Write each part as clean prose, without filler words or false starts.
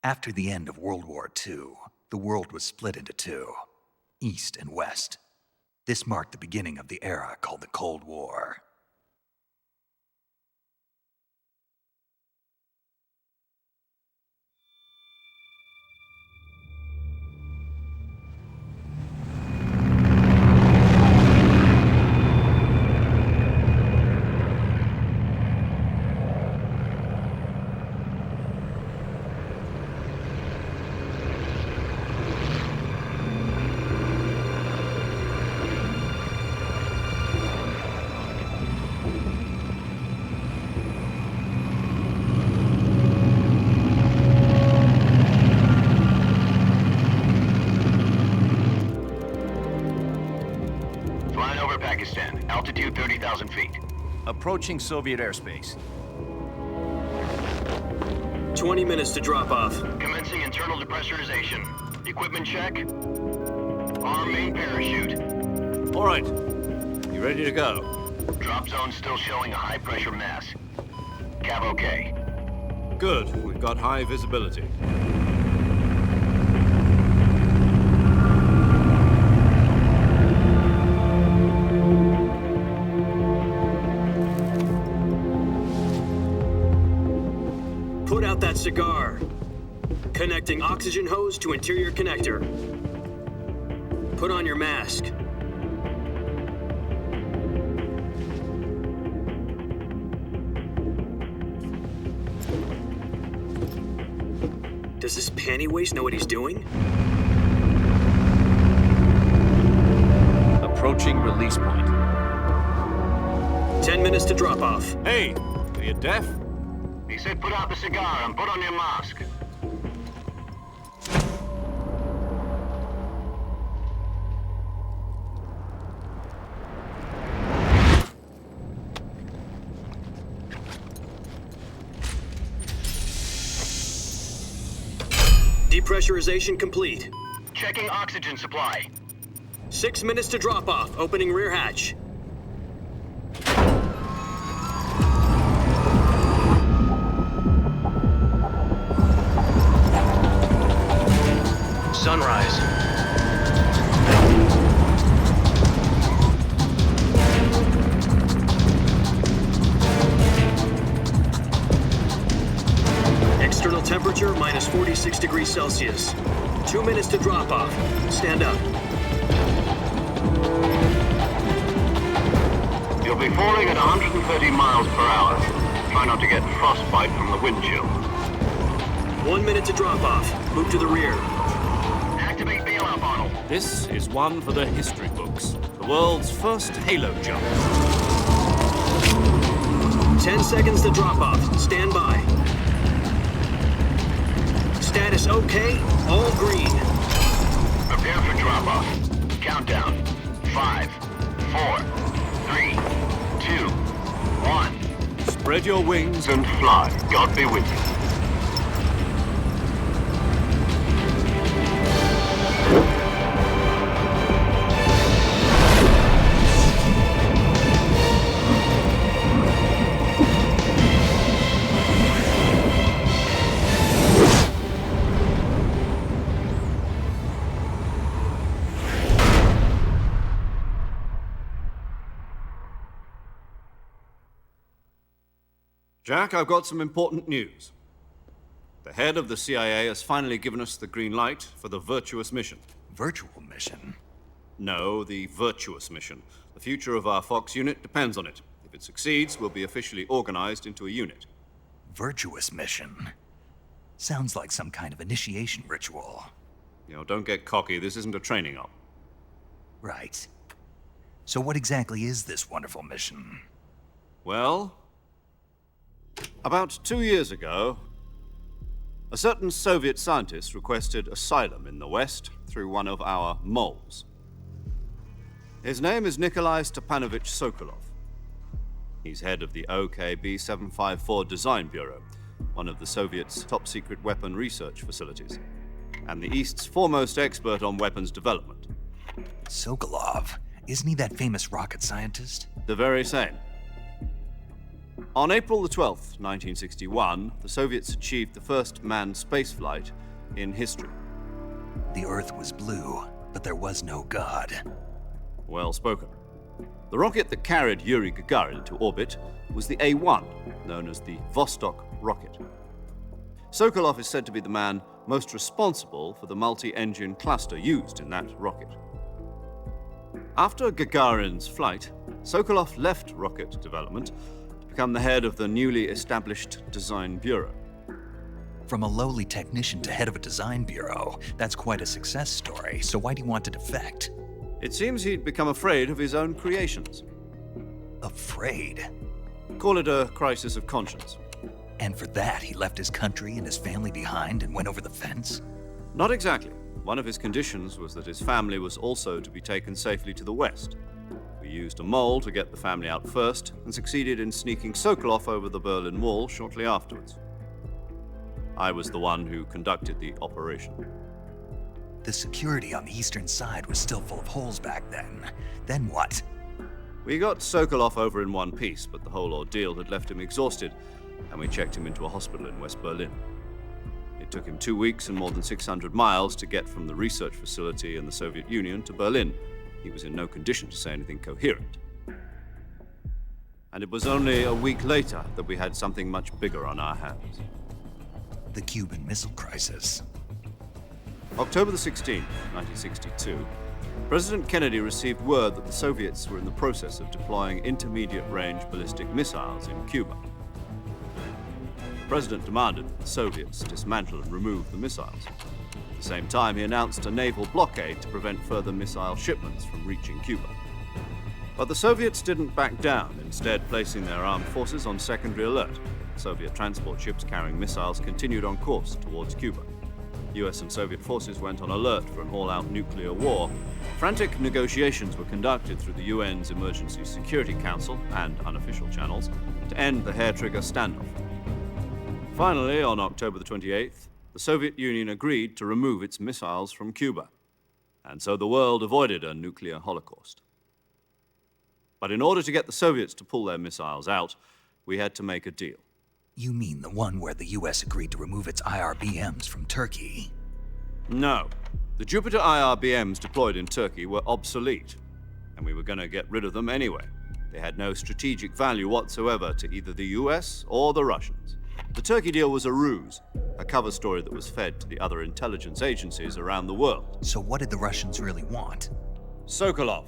After the end of World War II, the world was split into two, East and West. This marked the beginning of the era called the Cold War. Pakistan, altitude 30,000 feet. Approaching Soviet airspace. 20 minutes to drop off. Commencing internal depressurization. Equipment check. Arm main parachute. All right. You ready to go? Drop zone still showing a high pressure mass. Cav okay. Good. We've got high visibility. Put out that cigar. Connecting oxygen hose to interior connector. Put on your mask. Does this panty waste know what he's doing? Approaching release point. 10 minutes to drop off. Hey, are you deaf? He said put out the cigar and put on your mask. Depressurization complete. Checking oxygen supply. 6 minutes to drop off. Opening rear hatch. Sunrise. External temperature minus 46 degrees Celsius. 2 minutes to drop off. Stand up. You'll be falling at 130 miles per hour. Try not to get frostbite from the wind chill. 1 minute to drop off. Move to the rear. Activate bailout bottle. This is one for the history books. The world's first halo jump. 10 seconds to drop off. Stand by. Status okay. All green. Prepare for drop off. Countdown. 5, 4, 3, 2, 1. Spread your wings And fly. God be with you. Jack, I've got some important news. The head of the CIA has finally given us the green light for the virtuous mission. Virtual mission? No, the virtuous mission. The future of our Fox unit depends on it. If it succeeds, we'll be officially organized into a unit. Virtuous mission? Sounds like some kind of initiation ritual. You know, don't get cocky. This isn't a training op. Right. So what exactly is this wonderful mission? Well, about 2 years ago, a certain Soviet scientist requested asylum in the West through one of our moles. His name is Nikolai Stepanovich Sokolov. He's head of the OKB 754 Design Bureau, one of the Soviets' top-secret weapon research facilities, and the East's foremost expert on weapons development. Sokolov? Isn't he that famous rocket scientist? The very same. On April the 12th, 1961, the Soviets achieved the first manned spaceflight in history. The Earth was blue, but there was no God. Well spoken. The rocket that carried Yuri Gagarin to orbit was the A-1, known as the Vostok rocket. Sokolov is said to be the man most responsible for the multi-engine cluster used in that rocket. After Gagarin's flight, Sokolov left rocket development to become the head of the newly established Design Bureau. From a lowly technician to head of a design bureau, that's quite a success story, so why do you want to defect? It seems he'd become afraid of his own creations. Afraid? Call it a crisis of conscience. And for that, he left his country and his family behind and went over the fence? Not exactly. One of his conditions was that his family was also to be taken safely to the west. We used a mole to get the family out first and succeeded in sneaking Sokolov over the Berlin Wall shortly afterwards. I was the one who conducted the operation. The security on the eastern side was still full of holes back then. Then what? We got Sokolov over in one piece, but the whole ordeal had left him exhausted, and we checked him into a hospital in West Berlin. It took him 2 weeks and more than 600 miles to get from the research facility in the Soviet Union to Berlin. He was in no condition to say anything coherent. And it was only a week later that we had something much bigger on our hands. The Cuban Missile Crisis. October the 16th, 1962, President Kennedy received word that the Soviets were in the process of deploying intermediate-range ballistic missiles in Cuba. The president demanded that the Soviets dismantle and remove the missiles. At the same time, he announced a naval blockade to prevent further missile shipments from reaching Cuba. But the Soviets didn't back down, instead placing their armed forces on secondary alert. Soviet transport ships carrying missiles continued on course towards Cuba. US and Soviet forces went on alert for an all-out nuclear war. Frantic negotiations were conducted through the UN's Emergency Security Council and unofficial channels to end the hair-trigger standoff. Finally, on October the 28th, the Soviet Union agreed to remove its missiles from Cuba, and so the world avoided a nuclear holocaust. But in order to get the Soviets to pull their missiles out, we had to make a deal. You mean the one where the US agreed to remove its IRBMs from Turkey? No. The Jupiter IRBMs deployed in Turkey were obsolete, and we were going to get rid of them anyway. They had no strategic value whatsoever to either the US or the Russians. The Turkey deal was a ruse, a cover story that was fed to the other intelligence agencies around the world. So what did the Russians really want? Sokolov.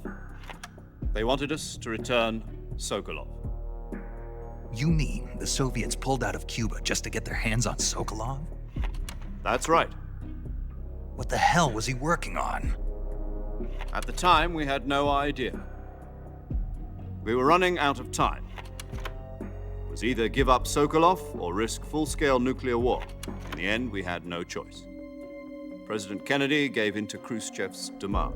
They wanted us to return Sokolov. You mean the Soviets pulled out of Cuba just to get their hands on Sokolov? That's right. What the hell was he working on? At the time, we had no idea. We were running out of time. It was either give up Sokolov or risk full-scale nuclear war. In the end, we had no choice. President Kennedy gave in to Khrushchev's demand.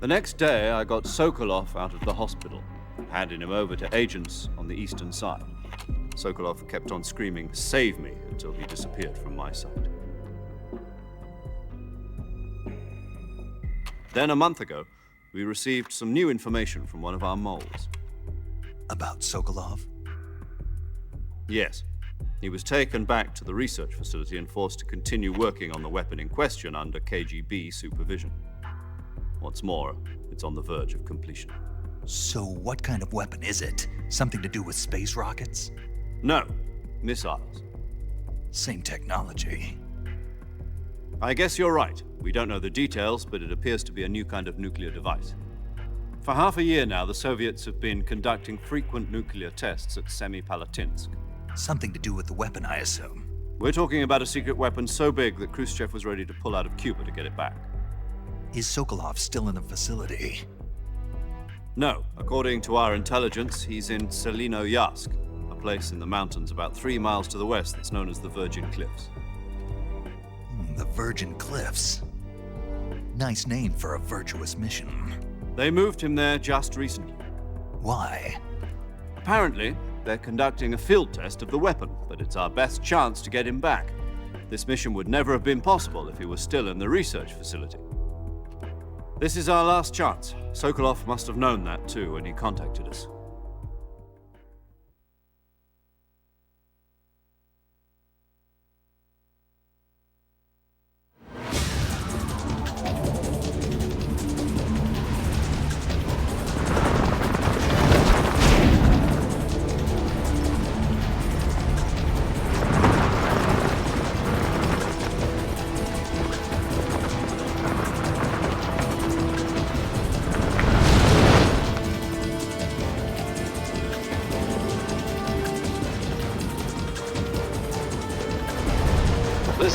The next day, I got Sokolov out of the hospital, handing him over to agents on the eastern side. Sokolov kept on screaming, "Save me," until he disappeared from my sight. Then a month ago, we received some new information from one of our moles. About Sokolov? Yes. He was taken back to the research facility and forced to continue working on the weapon in question under KGB supervision. What's more, it's on the verge of completion. So what kind of weapon is it? Something to do with space rockets? No, missiles. Same technology. I guess you're right. We don't know the details, but it appears to be a new kind of nuclear device. For half a year now, the Soviets have been conducting frequent nuclear tests at Semipalatinsk. Something to do with the weapon, I assume. We're talking about a secret weapon so big that Khrushchev was ready to pull out of Cuba to get it back. Is Sokolov still in the facility? No. According to our intelligence, he's in Selinoyarsk, a place in the mountains about 3 miles to the west that's known as the Virgin Cliffs. The Virgin Cliffs. Nice name for a virtuous mission. They moved him there just recently. Why? Apparently, they're conducting a field test of the weapon, but it's our best chance to get him back. This mission would never have been possible if he was still in the research facility. This is our last chance. Sokolov must have known that too when he contacted us.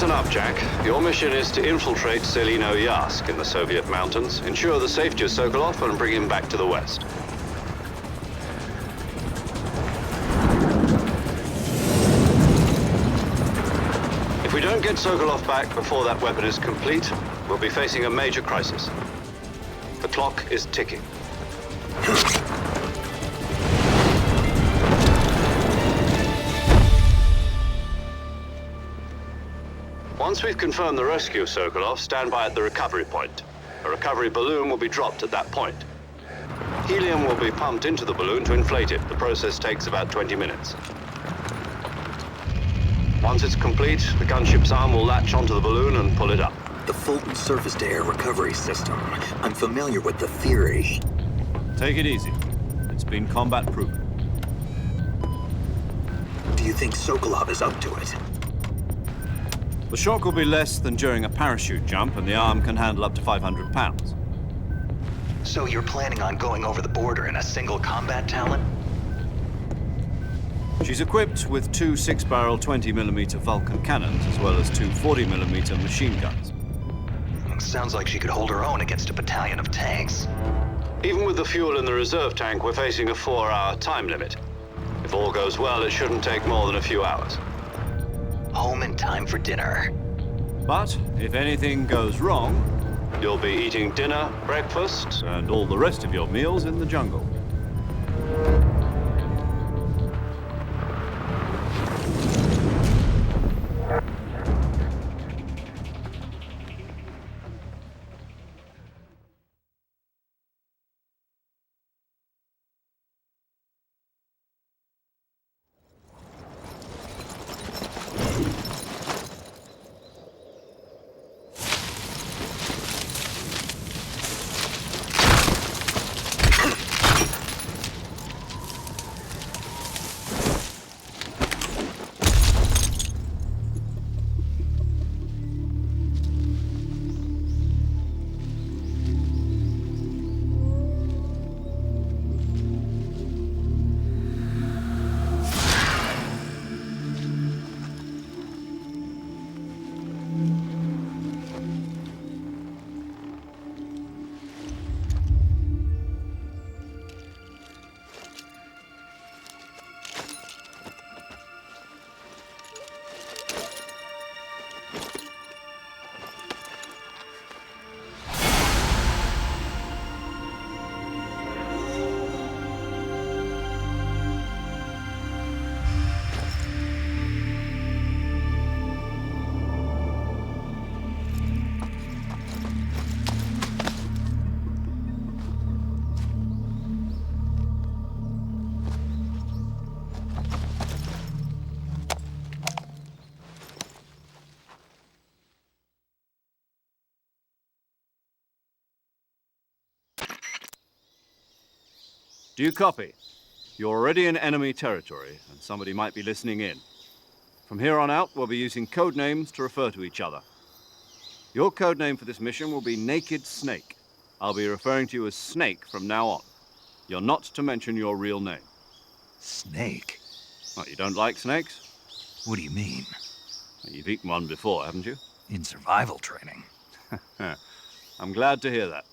Listen up, Jack. Your mission is to infiltrate Selino Yask in the Soviet mountains, ensure the safety of Sokolov, and bring him back to the West. If we don't get Sokolov back before that weapon is complete, we'll be facing a major crisis. The clock is ticking. Once we've confirmed the rescue of Sokolov, stand by at the recovery point. A recovery balloon will be dropped at that point. Helium will be pumped into the balloon to inflate it. The process takes about 20 minutes. Once it's complete, the gunship's arm will latch onto the balloon and pull it up. The Fulton surface-to-air recovery system. I'm familiar with the theory. Take it easy. It's been combat-proven. Do you think Sokolov is up to it? The shock will be less than during a parachute jump, and the arm can handle up to 500 pounds. So you're planning on going over the border in a single combat talent? She's equipped with two 6-barrel 20mm Vulcan cannons, as well as two 40mm machine guns. Sounds like she could hold her own against a battalion of tanks. Even with the fuel in the reserve tank, we're facing a 4-hour time limit. If all goes well, it shouldn't take more than a few hours. Home in time for dinner. But if anything goes wrong, you'll be eating dinner, breakfast, and all the rest of your meals in the jungle. Do you copy? You're already in enemy territory, and somebody might be listening in. From here on out, we'll be using code names to refer to each other. Your code name for this mission will be Naked Snake. I'll be referring to you as Snake from now on. You're not to mention your real name. Snake? What, you don't like snakes? What do you mean? Well, you've eaten one before, haven't you? In survival training. I'm glad to hear that.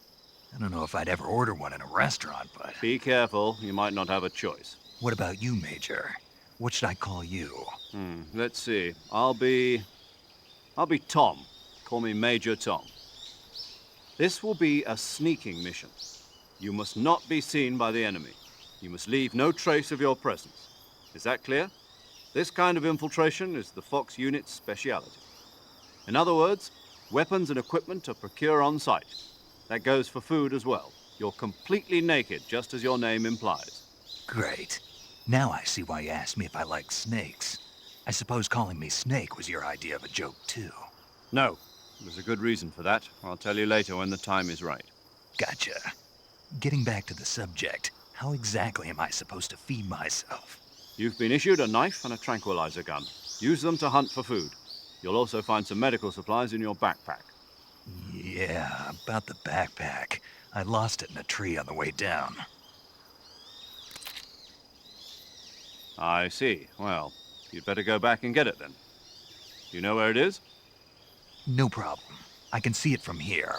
I don't know if I'd ever order one in a restaurant, but... Be careful, you might not have a choice. What about you, Major? What should I call you? Let's see. I'll be Tom. Call me Major Tom. This will be a sneaking mission. You must not be seen by the enemy. You must leave no trace of your presence. Is that clear? This kind of infiltration is the Fox unit's speciality. In other words, weapons and equipment are procured on site. That goes for food as well. You're completely naked, just as your name implies. Great. Now I see why you asked me if I like snakes. I suppose calling me Snake was your idea of a joke, too. No. There's a good reason for that. I'll tell you later when the time is right. Gotcha. Getting back to the subject, how exactly am I supposed to feed myself? You've been issued a knife and a tranquilizer gun. Use them to hunt for food. You'll also find some medical supplies in your backpack. Yeah, about the backpack. I lost it in a tree on the way down. I see. Well, you'd better go back and get it then. You know where it is? No problem. I can see it from here.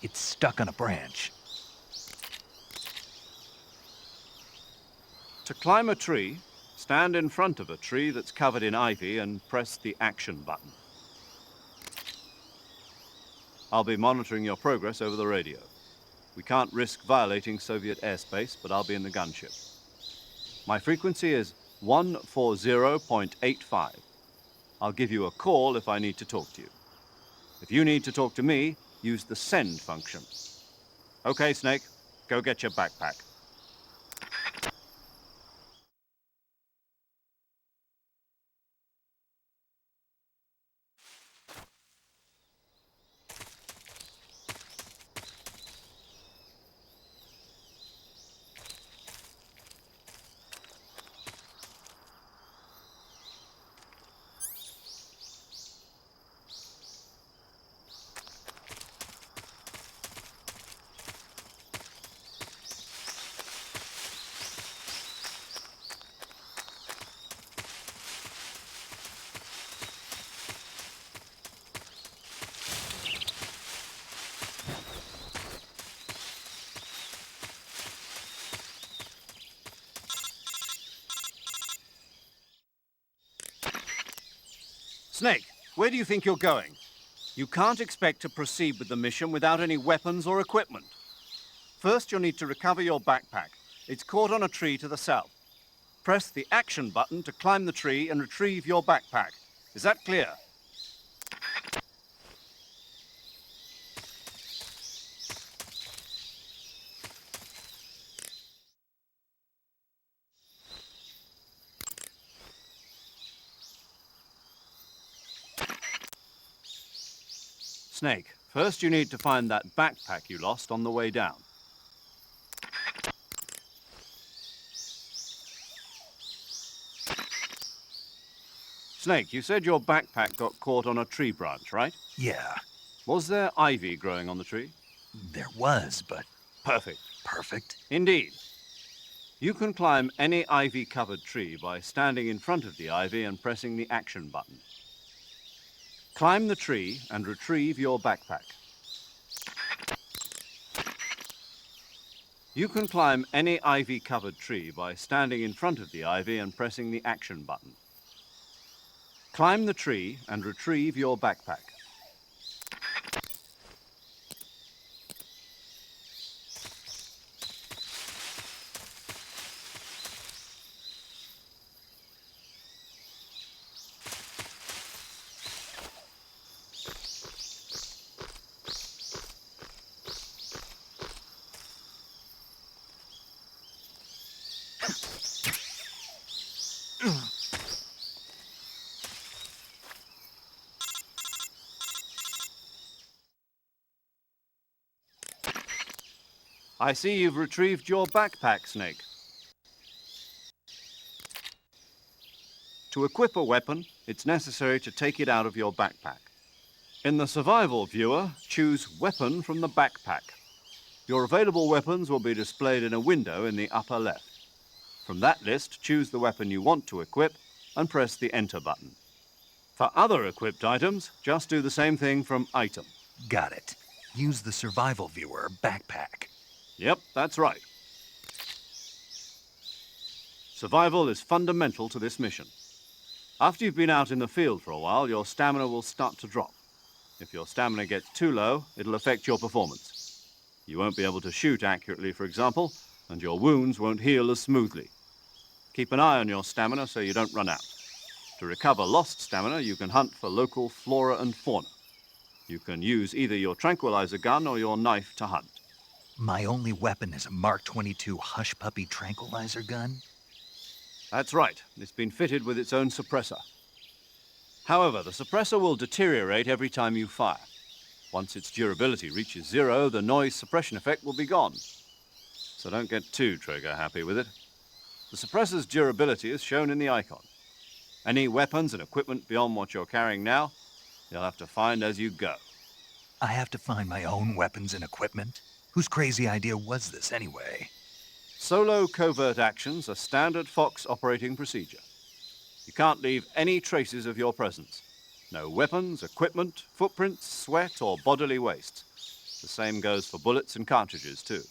It's stuck on a branch. To climb a tree, stand in front of a tree that's covered in ivy and press the action button. I'll be monitoring your progress over the radio. We can't risk violating Soviet airspace, but I'll be in the gunship. My frequency is 140.85. I'll give you a call if I need to talk to you. If you need to talk to me, use the send function. Okay, Snake, go get your backpack. Snake, where do you think you're going? You can't expect to proceed with the mission without any weapons or equipment. First, you'll need to recover your backpack. It's caught on a tree to the south. Press the action button to climb the tree and retrieve your backpack. Is that clear? Snake, first you need to find that backpack you lost on the way down. Snake, you said your backpack got caught on a tree branch, right? Yeah, Was there ivy growing on the tree? there was, but Perfect. perfect. Indeed. You can climb any ivy-covered tree by standing in front of the ivy and pressing the action button. Climb the tree and retrieve your backpack. You can climb any ivy-covered tree by standing in front of the ivy and pressing the action button. Climb the tree and retrieve your backpack. I see you've retrieved your backpack, Snake. To equip a weapon, it's necessary to take it out of your backpack. In the survival viewer, choose Weapon from the backpack. Your available weapons will be displayed in a window in the upper left. From that list, choose the weapon you want to equip and press the Enter button. For other equipped items, just do the same thing from Item. Got it. Use the survival viewer backpack. Yep, that's right. Survival is fundamental to this mission. After you've been out in the field for a while, your stamina will start to drop. If your stamina gets too low, it'll affect your performance. You won't be able to shoot accurately, for example, and your wounds won't heal as smoothly. Keep an eye on your stamina so you don't run out. To recover lost stamina, you can hunt for local flora and fauna. You can use either your tranquilizer gun or your knife to hunt. My only weapon is a Mark 22 Hush Puppy tranquilizer gun? That's right. It's been fitted with its own suppressor. However, the suppressor will deteriorate every time you fire. Once its durability reaches 0, the noise suppression effect will be gone. So don't get too trigger-happy with it. The suppressor's durability is shown in the icon. Any weapons and equipment beyond what you're carrying now, you'll have to find as you go. I have to find my own weapons and equipment? Whose crazy idea was this anyway? Solo covert actions are standard Fox operating procedure. You can't leave any traces of your presence. No weapons, equipment, footprints, sweat, or bodily waste. The same goes for bullets and cartridges, too.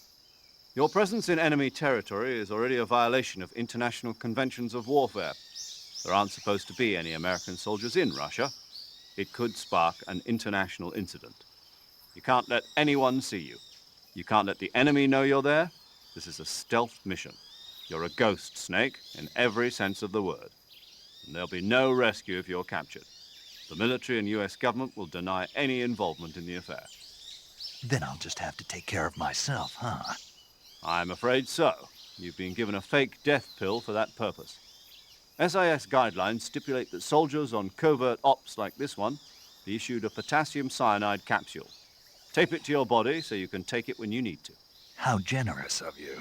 Your presence in enemy territory is already a violation of international conventions of warfare. There aren't supposed to be any American soldiers in Russia. It could spark an international incident. You can't let anyone see you. You can't let the enemy know you're there. This is a stealth mission. You're a ghost, Snake, in every sense of the word. And there'll be no rescue if you're captured. The military and US government will deny any involvement in the affair. Then I'll just have to take care of myself, huh? I'm afraid so. You've been given a fake death pill for that purpose. SIS guidelines stipulate that soldiers on covert ops like this one be issued a potassium cyanide capsule. Tape it to your body so you can take it when you need to. How generous of you.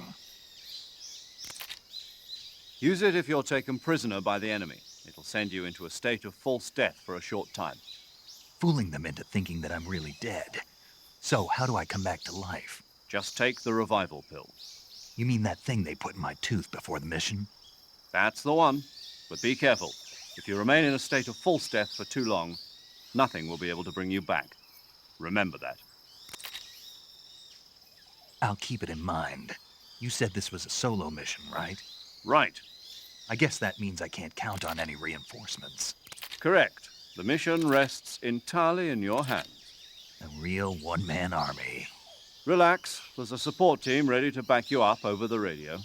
Use it if you're taken prisoner by the enemy. It'll send you into a state of false death for a short time. Fooling them into thinking that I'm really dead. So how do I come back to life? Just take the revival pill. You mean that thing they put in my tooth before the mission? That's the one. But be careful. If you remain in a state of false death for too long, nothing will be able to bring you back. Remember that. I'll keep it in mind. You said this was a solo mission, right? Right. I guess that means I can't count on any reinforcements. Correct. The mission rests entirely in your hands. A real one-man army. Relax. There's a support team ready to back you up over the radio.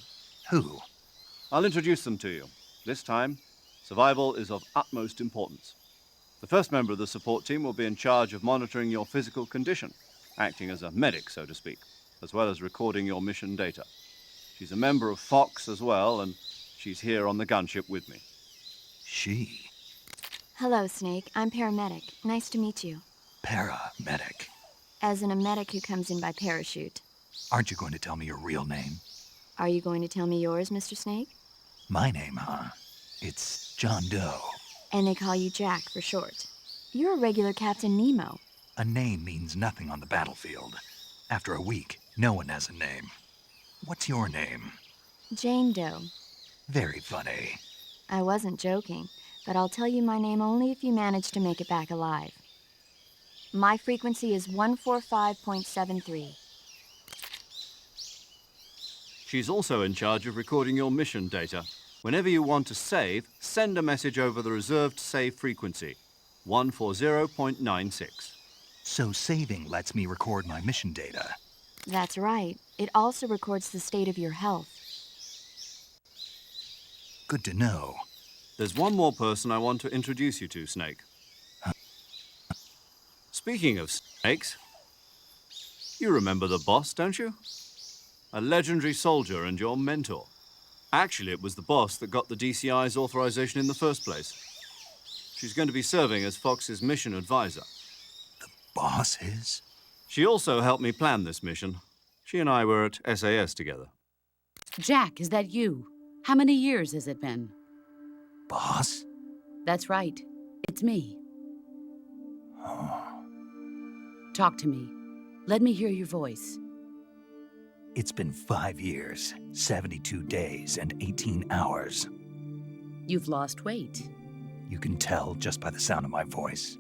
Who? I'll introduce them to you. This time, survival is of utmost importance. The first member of the support team will be in charge of monitoring your physical condition, acting as a medic, so to speak, as well as recording your mission data. She's a member of Fox as well, and she's here on the gunship with me. She? Hello, Snake. I'm paramedic. Nice to meet you. Paramedic. As in a medic who comes in by parachute. Aren't you going to tell me your real name? Are you going to tell me yours, Mr. Snake? My name, huh? It's John Doe. And they call you Jack for short. You're a regular Captain Nemo. A name means nothing on the battlefield. After a week, no one has a name. What's your name? Jane Doe. Very funny. I wasn't joking, but I'll tell you my name only if you manage to make it back alive. My frequency is 145.73. She's also in charge of recording your mission data. Whenever you want to save, send a message over the reserved save frequency, 140.96. So saving lets me record my mission data. That's right. It also records the state of your health. Good to know. There's one more person I want to introduce you to, Snake. Speaking of snakes, you remember the boss, don't you? A legendary soldier and your mentor. Actually, it was the boss that got the DCI's authorization in the first place. She's going to be serving as Fox's mission advisor. The boss is? She also helped me plan this mission. She and I were at SAS together. Jack, is that you? How many years has it been? Boss? That's right. It's me. Oh. Talk to me. Let me hear your voice. It's been 5 years, 72 days, and 18 hours. You've lost weight. You can tell just by the sound of my voice.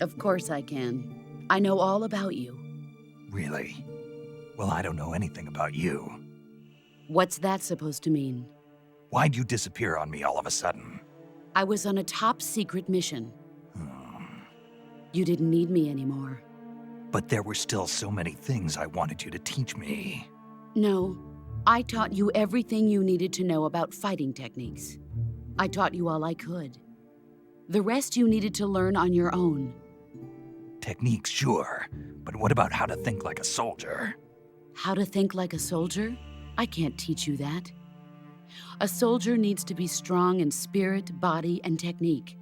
Of course I can. I know all about you. Really? Well, I don't know anything about you. What's that supposed to mean? Why'd you disappear on me all of a sudden? I was on a top-secret mission. You didn't need me anymore. But there were still so many things I wanted you to teach me. No, I taught you everything you needed to know about fighting techniques. I taught you all I could. The rest you needed to learn on your own. Techniques, sure. But what about how to think like a soldier? How to think like a soldier? I can't teach you that. A soldier needs to be strong in spirit, body, and technique.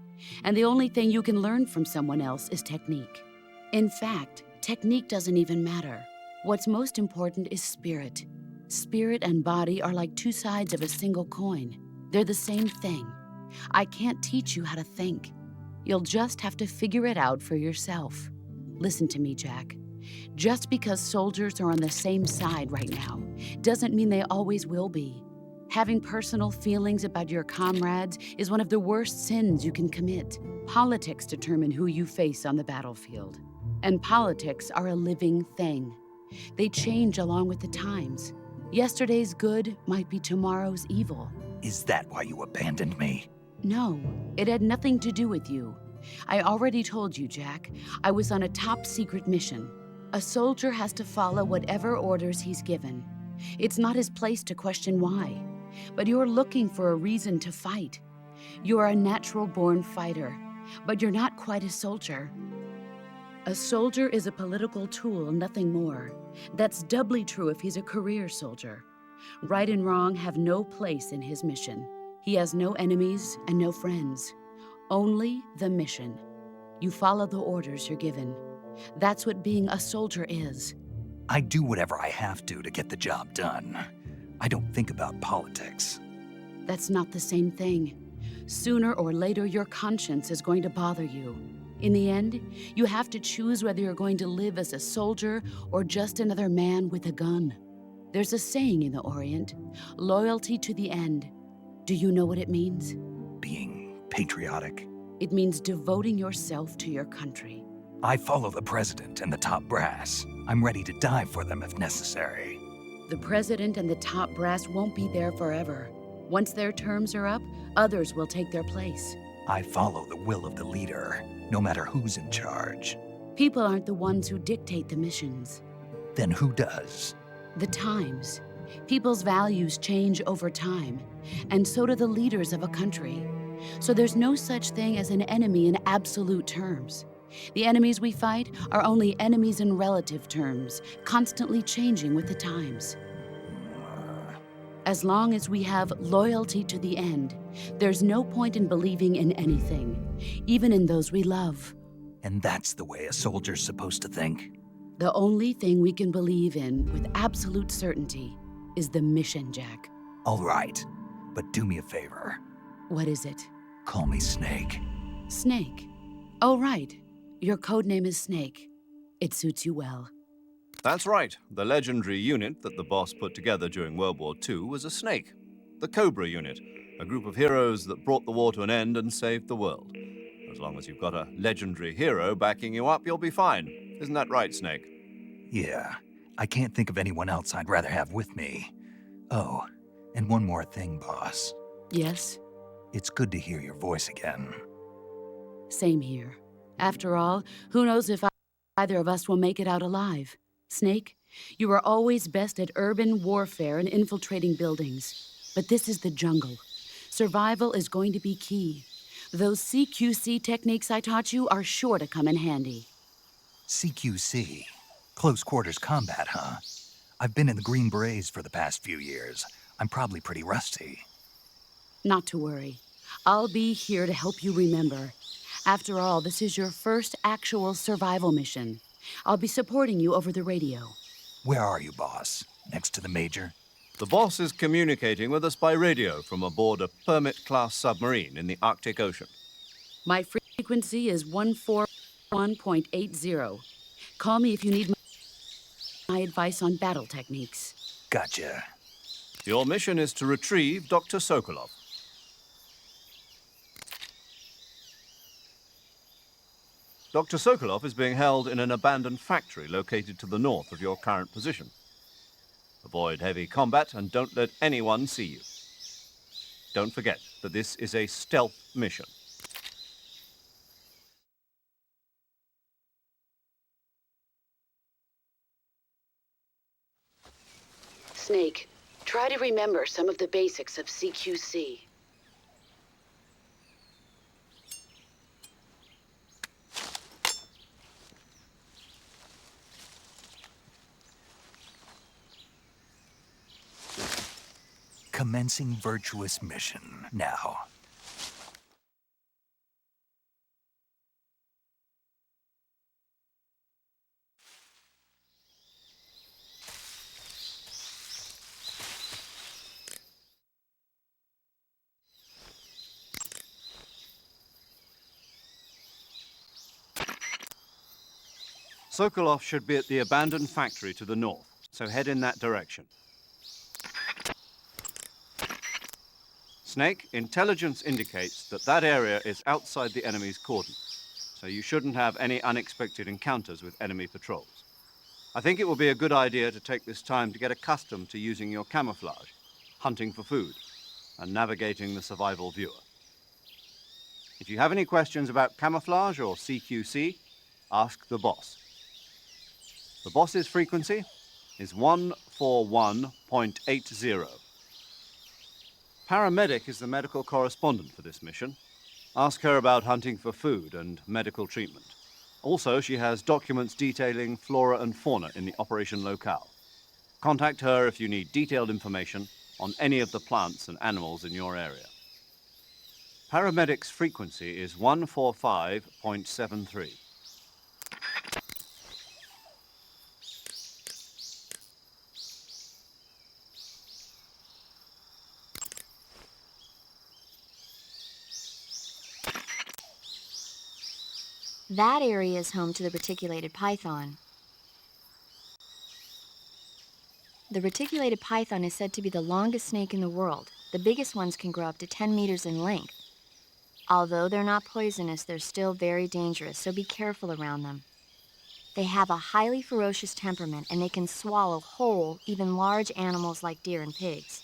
And the only thing you can learn from someone else is technique. In fact, technique doesn't even matter. What's most important is spirit. Spirit and body are like two sides of a single coin. They're the same thing. I can't teach you how to think. You'll just have to figure it out for yourself. Listen to me, Jack. Just because soldiers are on the same side right now doesn't mean they always will be. Having personal feelings about your comrades is one of the worst sins you can commit. Politics determine who you face on the battlefield. And politics are a living thing. They change along with the times. Yesterday's good might be tomorrow's evil. Is that why you abandoned me? No, it had nothing to do with you. I already told you, Jack. I was on a top-secret mission. A soldier has to follow whatever orders he's given. It's not his place to question why. But you're looking for a reason to fight. You're a natural-born fighter, but you're not quite a soldier. A soldier is a political tool, nothing more. That's doubly true if he's a career soldier. Right and wrong have no place in his mission. He has no enemies and no friends. Only the mission. You follow the orders you're given. That's what being a soldier is. I do whatever I have to get the job done. I don't think about politics. That's not the same thing. Sooner or later, your conscience is going to bother you. In the end, you have to choose whether you're going to live as a soldier or just another man with a gun. There's a saying in the Orient, loyalty to the end. Do you know what it means? Being patriotic. It means devoting yourself to your country. I follow the president and the top brass. I'm ready to die for them if necessary. The president and the top brass won't be there forever. Once their terms are up, others will take their place. I follow the will of the leader, no matter who's in charge. People aren't the ones who dictate the missions. Then who does? The times. People's values change over time, and so do the leaders of a country. So there's no such thing as an enemy in absolute terms. The enemies we fight are only enemies in relative terms, constantly changing with the times. As long as we have loyalty to the end, there's no point in believing in anything, even in those we love. And that's the way a soldier's supposed to think? The only thing we can believe in with absolute certainty is the mission, Jack. All right, but do me a favor. What is it? Call me Snake. Snake. Oh, right. Your code name is Snake. It suits you well. That's right. The legendary unit that the boss put together during World War II was a snake. The Cobra unit, a group of heroes that brought the war to an end and saved the world. As long as you've got a legendary hero backing you up, you'll be fine. Isn't that right, Snake? Yeah, I can't think of anyone else I'd rather have with me. Oh, and one more thing, boss. Yes? It's good to hear your voice again. Same here. After all, who knows if either of us will make it out alive? Snake, you are always best at urban warfare and infiltrating buildings. But this is the jungle. Survival is going to be key. Those CQC techniques I taught you are sure to come in handy. CQC? Close quarters combat, huh? I've been in the Green Berets for the past few years. I'm probably pretty rusty. Not to worry. I'll be here to help you remember. After all, this is your first actual survival mission. I'll be supporting you over the radio. Where are you, boss? Next to the Major? The boss is communicating with us by radio from aboard a Permit-class submarine in the Arctic Ocean. My frequency is 141.80. Call me if you need my advice on battle techniques. Gotcha. Your mission is to retrieve Dr. Sokolov. Dr. Sokolov is being held in an abandoned factory located to the north of your current position. Avoid heavy combat and don't let anyone see you. Don't forget that this is a stealth mission. Snake, try to remember some of the basics of CQC. Commencing virtuous mission now. Sokolov should be at the abandoned factory to the north, so head in that direction. Snake, intelligence indicates that that area is outside the enemy's cordon, so you shouldn't have any unexpected encounters with enemy patrols. I think it will be a good idea to take this time to get accustomed to using your camouflage, hunting for food, and navigating the survival viewer. If you have any questions about camouflage or CQC, ask the boss. The boss's frequency is 141.80. Paramedic is the medical correspondent for this mission. Ask her about hunting for food and medical treatment. Also, she has documents detailing flora and fauna in the operation locale. Contact her if you need detailed information on any of the plants and animals in your area. Paramedic's frequency is 145.73. That area is home to the reticulated python. The reticulated python is said to be the longest snake in the world. The biggest ones can grow up to 10 meters in length. Although they're not poisonous, they're still very dangerous, so be careful around them. They have a highly ferocious temperament, and they can swallow whole, even large animals like deer and pigs.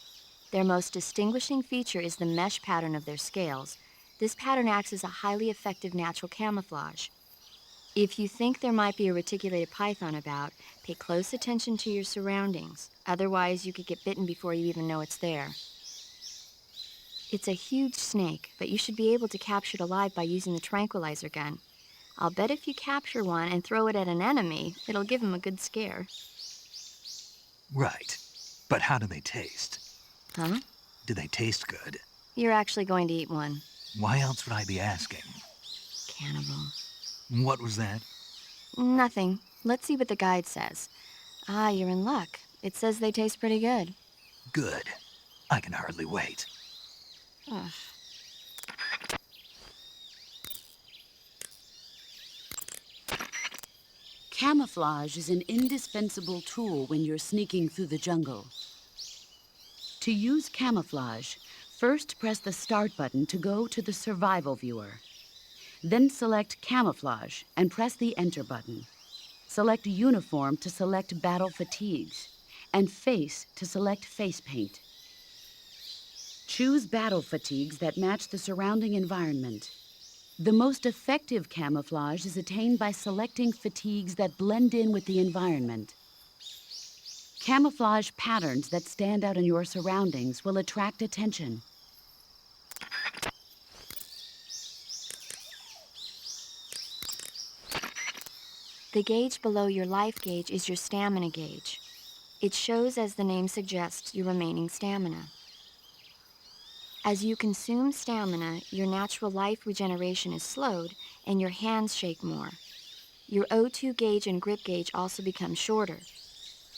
Their most distinguishing feature is the mesh pattern of their scales. This pattern acts as a highly effective natural camouflage. If you think there might be a reticulated python about, pay close attention to your surroundings. Otherwise, you could get bitten before you even know it's there. It's a huge snake, but you should be able to capture it alive by using the tranquilizer gun. I'll bet if you capture one and throw it at an enemy, it'll give him a good scare. Right. But how do they taste? Huh? Do they taste good? You're actually going to eat one. Why else would I be asking? Cannibal. What was that? Nothing. Let's see what the guide says. Ah, you're in luck. It says they taste pretty good. Good. I can hardly wait. Ugh. Camouflage is an indispensable tool when you're sneaking through the jungle. To use camouflage, first press the Start button to go to the Survival viewer. Then select Camouflage and press the Enter button. Select Uniform to select Battle Fatigues, and Face to select Face Paint. Choose battle fatigues that match the surrounding environment. The most effective camouflage is attained by selecting fatigues that blend in with the environment. Camouflage patterns that stand out in your surroundings will attract attention. The gauge below your life gauge is your stamina gauge. It shows, as the name suggests, your remaining stamina. As you consume stamina, your natural life regeneration is slowed and your hands shake more. Your O2 gauge and grip gauge also become shorter.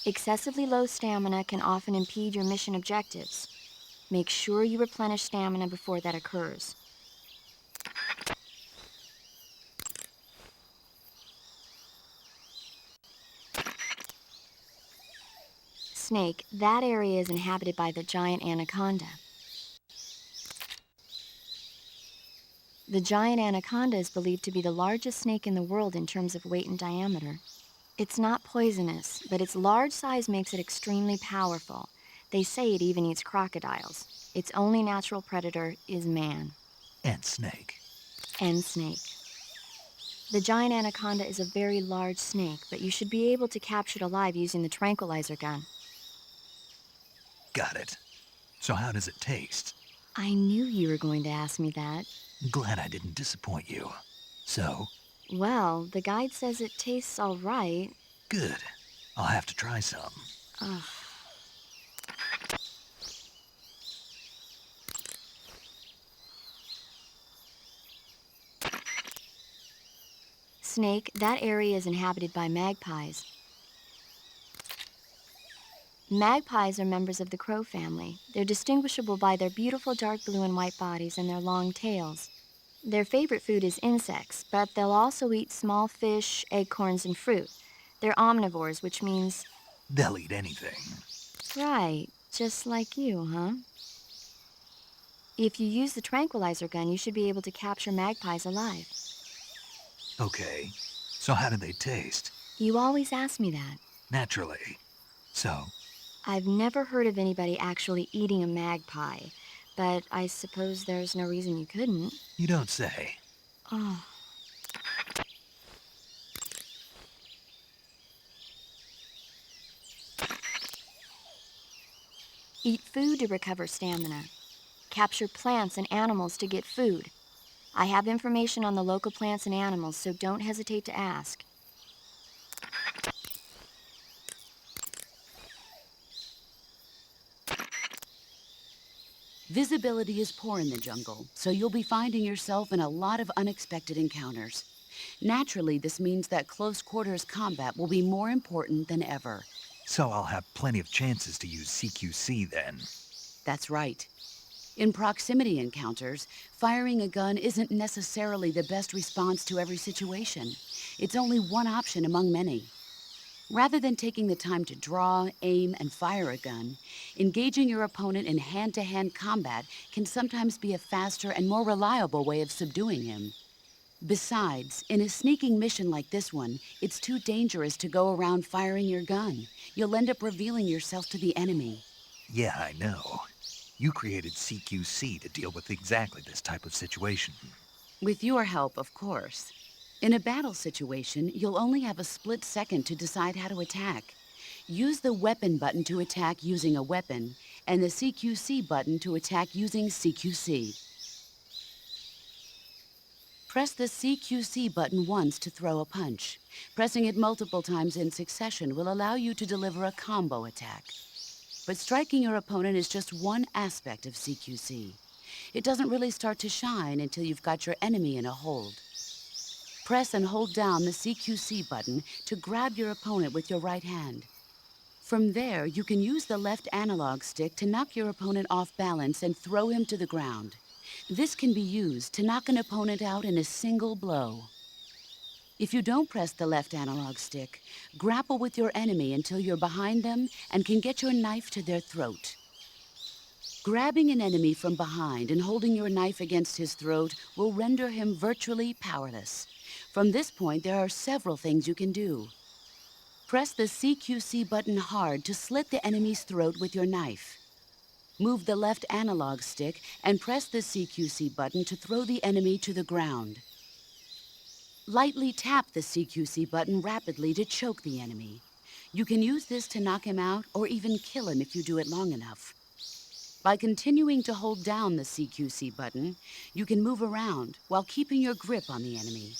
Excessively low stamina can often impede your mission objectives. Make sure you replenish stamina before that occurs. Snake, that area is inhabited by the giant anaconda. The giant anaconda is believed to be the largest snake in the world in terms of weight and diameter. It's not poisonous, but its large size makes it extremely powerful. They say it even eats crocodiles. Its only natural predator is man. And snake. And snake. The giant anaconda is a very large snake, but you should be able to capture it alive using the tranquilizer gun. Got it. So how does it taste? I knew you were going to ask me that. Glad I didn't disappoint you. So? Well, the guide says it tastes all right. Good. I'll have to try some. Ugh. Snake, that area is inhabited by magpies. Magpies are members of the crow family. They're distinguishable by their beautiful dark blue and white bodies and their long tails. Their favorite food is insects, but they'll also eat small fish, acorns, and fruit. They're omnivores, which means... They'll eat anything. Right, just like you, huh? If you use the tranquilizer gun, you should be able to capture magpies alive. Okay, so how do they taste? You always ask me that. Naturally. So, I've never heard of anybody actually eating a magpie, but I suppose there's no reason you couldn't. you don't say. Oh. Eat food to recover stamina. Capture plants and animals to get food. I have information on the local plants and animals, so don't hesitate to ask. Visibility is poor in the jungle, so you'll be finding yourself in a lot of unexpected encounters. Naturally, this means that close quarters combat will be more important than ever. So I'll have plenty of chances to use CQC then. That's right. In proximity encounters, firing a gun isn't necessarily the best response to every situation. It's only one option among many. Rather than taking the time to draw, aim, and fire a gun, engaging your opponent in hand-to-hand combat can sometimes be a faster and more reliable way of subduing him. Besides, in a sneaking mission like this one, it's too dangerous to go around firing your gun. You'll end up revealing yourself to the enemy. Yeah, I know. You created CQC to deal with exactly this type of situation. With your help, of course. In a battle situation, you'll only have a split second to decide how to attack. Use the weapon button to attack using a weapon, and the CQC button to attack using CQC. Press the CQC button once to throw a punch. Pressing it multiple times in succession will allow you to deliver a combo attack. But striking your opponent is just one aspect of CQC. It doesn't really start to shine until you've got your enemy in a hold. Press and hold down the CQC button to grab your opponent with your right hand. From there, you can use the left analog stick to knock your opponent off balance and throw him to the ground. This can be used to knock an opponent out in a single blow. If you don't press the left analog stick, grapple with your enemy until you're behind them and can get your knife to their throat. Grabbing an enemy from behind and holding your knife against his throat will render him virtually powerless. From this point, there are several things you can do. Press the CQC button hard to slit the enemy's throat with your knife. Move the left analog stick and press the CQC button to throw the enemy to the ground. Lightly tap the CQC button rapidly to choke the enemy. You can use this to knock him out or even kill him if you do it long enough. By continuing to hold down the CQC button, you can move around while keeping your grip on the enemy.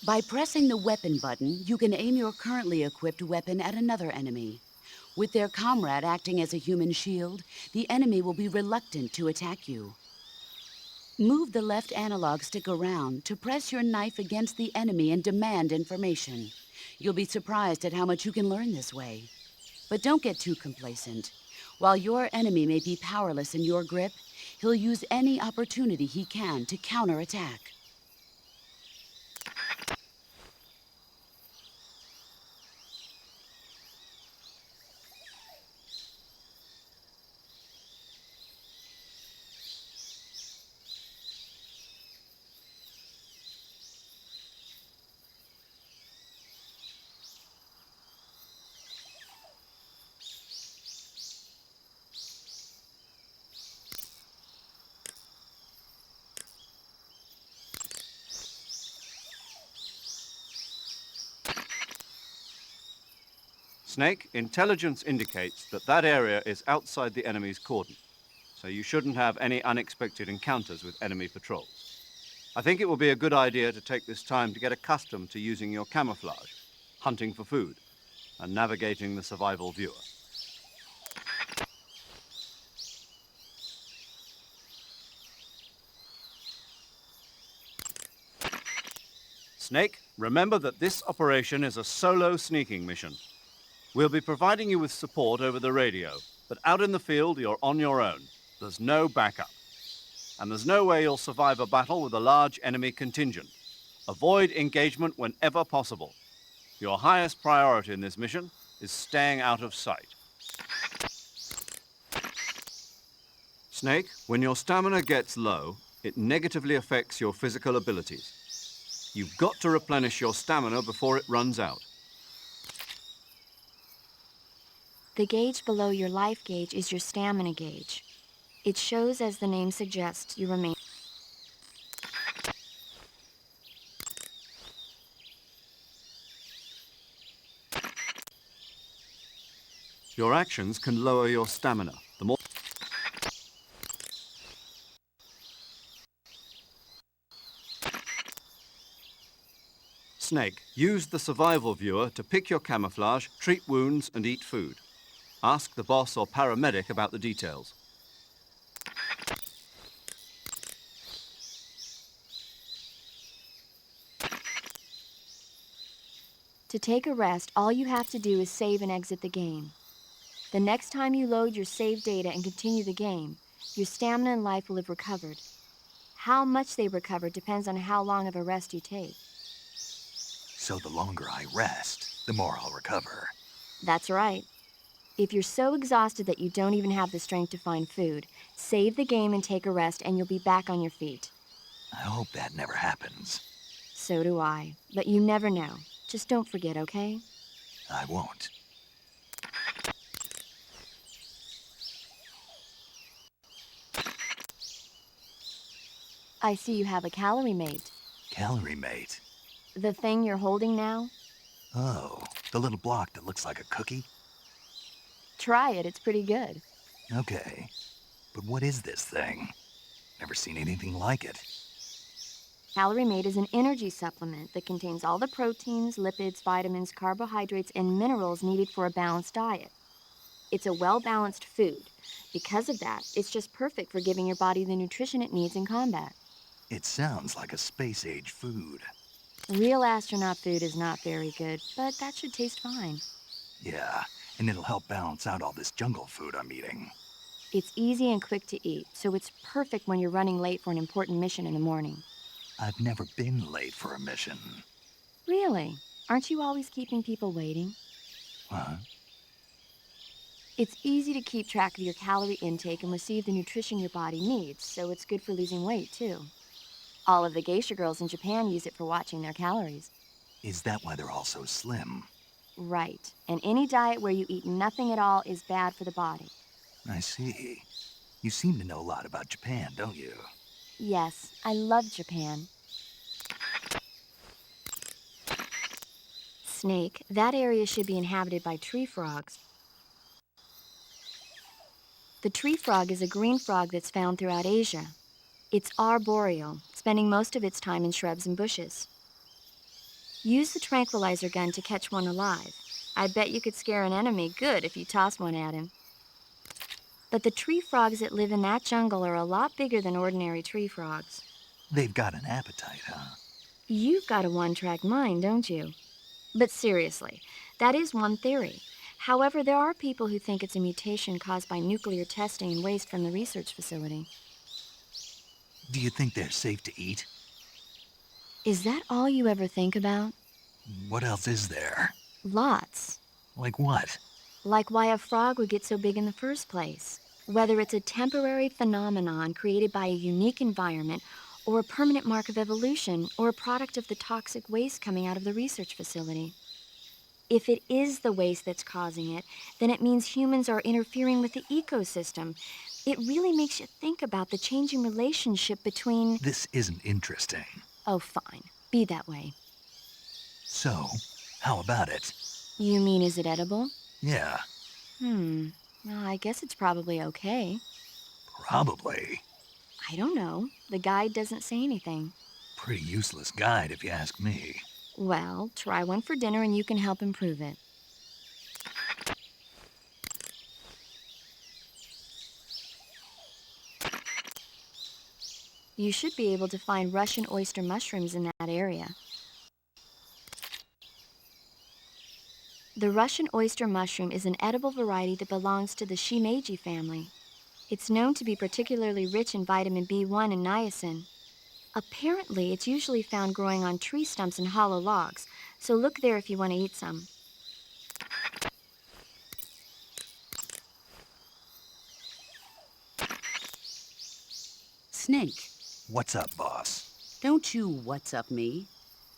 By pressing the weapon button, you can aim your currently equipped weapon at another enemy. With their comrade acting as a human shield, the enemy will be reluctant to attack you. Move the left analog stick around to press your knife against the enemy and demand information. You'll be surprised at how much you can learn this way. But don't get too complacent. While your enemy may be powerless in your grip, he'll use any opportunity he can to counterattack. Snake, intelligence indicates that that area is outside the enemy's cordon, so you shouldn't have any unexpected encounters with enemy patrols. I think it will be a good idea to take this time to get accustomed to using your camouflage, hunting for food, and navigating the survival viewer. Snake, remember that this operation is a solo sneaking mission. We'll be providing you with support over the radio, but out in the field, you're on your own. There's no backup. And there's no way you'll survive a battle with a large enemy contingent. Avoid engagement whenever possible. Your highest priority in this mission is staying out of sight. Snake, when your stamina gets low, it negatively affects your physical abilities. You've got to replenish your stamina before it runs out. The gauge below your life gauge is your stamina gauge. It shows, as the name suggests, you remain. Your actions can lower your stamina. The more Snake, use the survival viewer to pick your camouflage, treat wounds, and eat food. Ask the boss or paramedic about the details. To take a rest, all you have to do is save and exit the game. The next time you load your save data and continue the game, your stamina and life will have recovered. How much they recover depends on how long of a rest you take. So the longer I rest, the more I'll recover. That's right. If you're so exhausted that you don't even have the strength to find food, save the game and take a rest and you'll be back on your feet. I hope that never happens. So do I. But you never know. Just don't forget, okay? I won't. I see you have a calorie mate. Calorie mate. The thing you're holding now? Oh, the little block that looks like a cookie? Try it, it's pretty good. Okay. But what is this thing? Never seen anything like it. Calorie Mate is an energy supplement that contains all the proteins, lipids, vitamins, carbohydrates, and minerals needed for a balanced diet. It's a well-balanced food. Because of that, it's just perfect for giving your body the nutrition it needs in combat. It sounds like a space-age food. Real astronaut food is not very good, but that should taste fine. Yeah, and it'll help balance out all this jungle food I'm eating. It's easy and quick to eat, so it's perfect when you're running late for an important mission in the morning. I've never been late for a mission. Really? Aren't you always keeping people waiting? Huh? It's easy to keep track of your calorie intake and receive the nutrition your body needs, so it's good for losing weight, too. All of the geisha girls in Japan use it for watching their calories. Is that why they're all so slim? Right. And any diet where you eat nothing at all is bad for the body. I see. You seem to know a lot about Japan, don't you? Yes, I love Japan. Snake, that area should be inhabited by tree frogs. The tree frog is a green frog that's found throughout Asia. It's arboreal, spending most of its time in shrubs and bushes. Use the tranquilizer gun to catch one alive. I bet you could scare an enemy good if you toss one at him. But the tree frogs that live in that jungle are a lot bigger than ordinary tree frogs. They've got an appetite, huh? You've got a one-track mind, don't you? But seriously, that is one theory. However, there are people who think it's a mutation caused by nuclear testing and waste from the research facility. Do you think they're safe to eat? Is that all you ever think about? What else is there? Lots. Like what? Like why a frog would get so big in the first place. Whether it's a temporary phenomenon created by a unique environment, or a permanent mark of evolution, or a product of the toxic waste coming out of the research facility. If it is the waste that's causing it, then it means humans are interfering with the ecosystem. It really makes you think about the changing relationship between... This isn't interesting. Oh, fine. Be that way. So, how about it? You mean, is it edible? Yeah, Well, I guess it's probably okay. probably. I don't know. The guide doesn't say anything. Pretty useless guide, if you ask me. Well, try one for dinner and you can help improve it. You should be able to find Russian oyster mushrooms in that area. The Russian oyster mushroom is an edible variety that belongs to the shimeji family. It's known to be particularly rich in vitamin B1 and niacin. Apparently, it's usually found growing on tree stumps and hollow logs, so look there if you want to eat some. Snake, What's up, boss? don't you what's up me.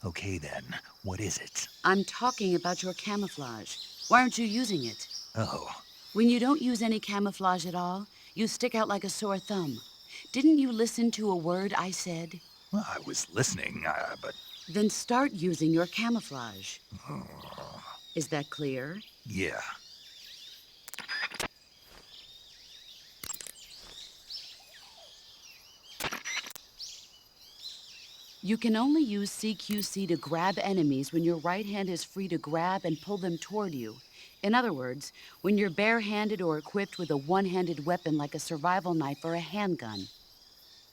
Okay then, what is it? I'm talking about your camouflage. Why aren't you using it? Oh, When you don't use any camouflage at all, you stick out like a sore thumb. Didn't you listen to a word I said? well, I was listening, but... Then start using your camouflage. Is that clear? Yeah. You can only use CQC to grab enemies when your right hand is free to grab and pull them toward you. In other words, when you're barehanded or equipped with a one-handed weapon like a survival knife or a handgun.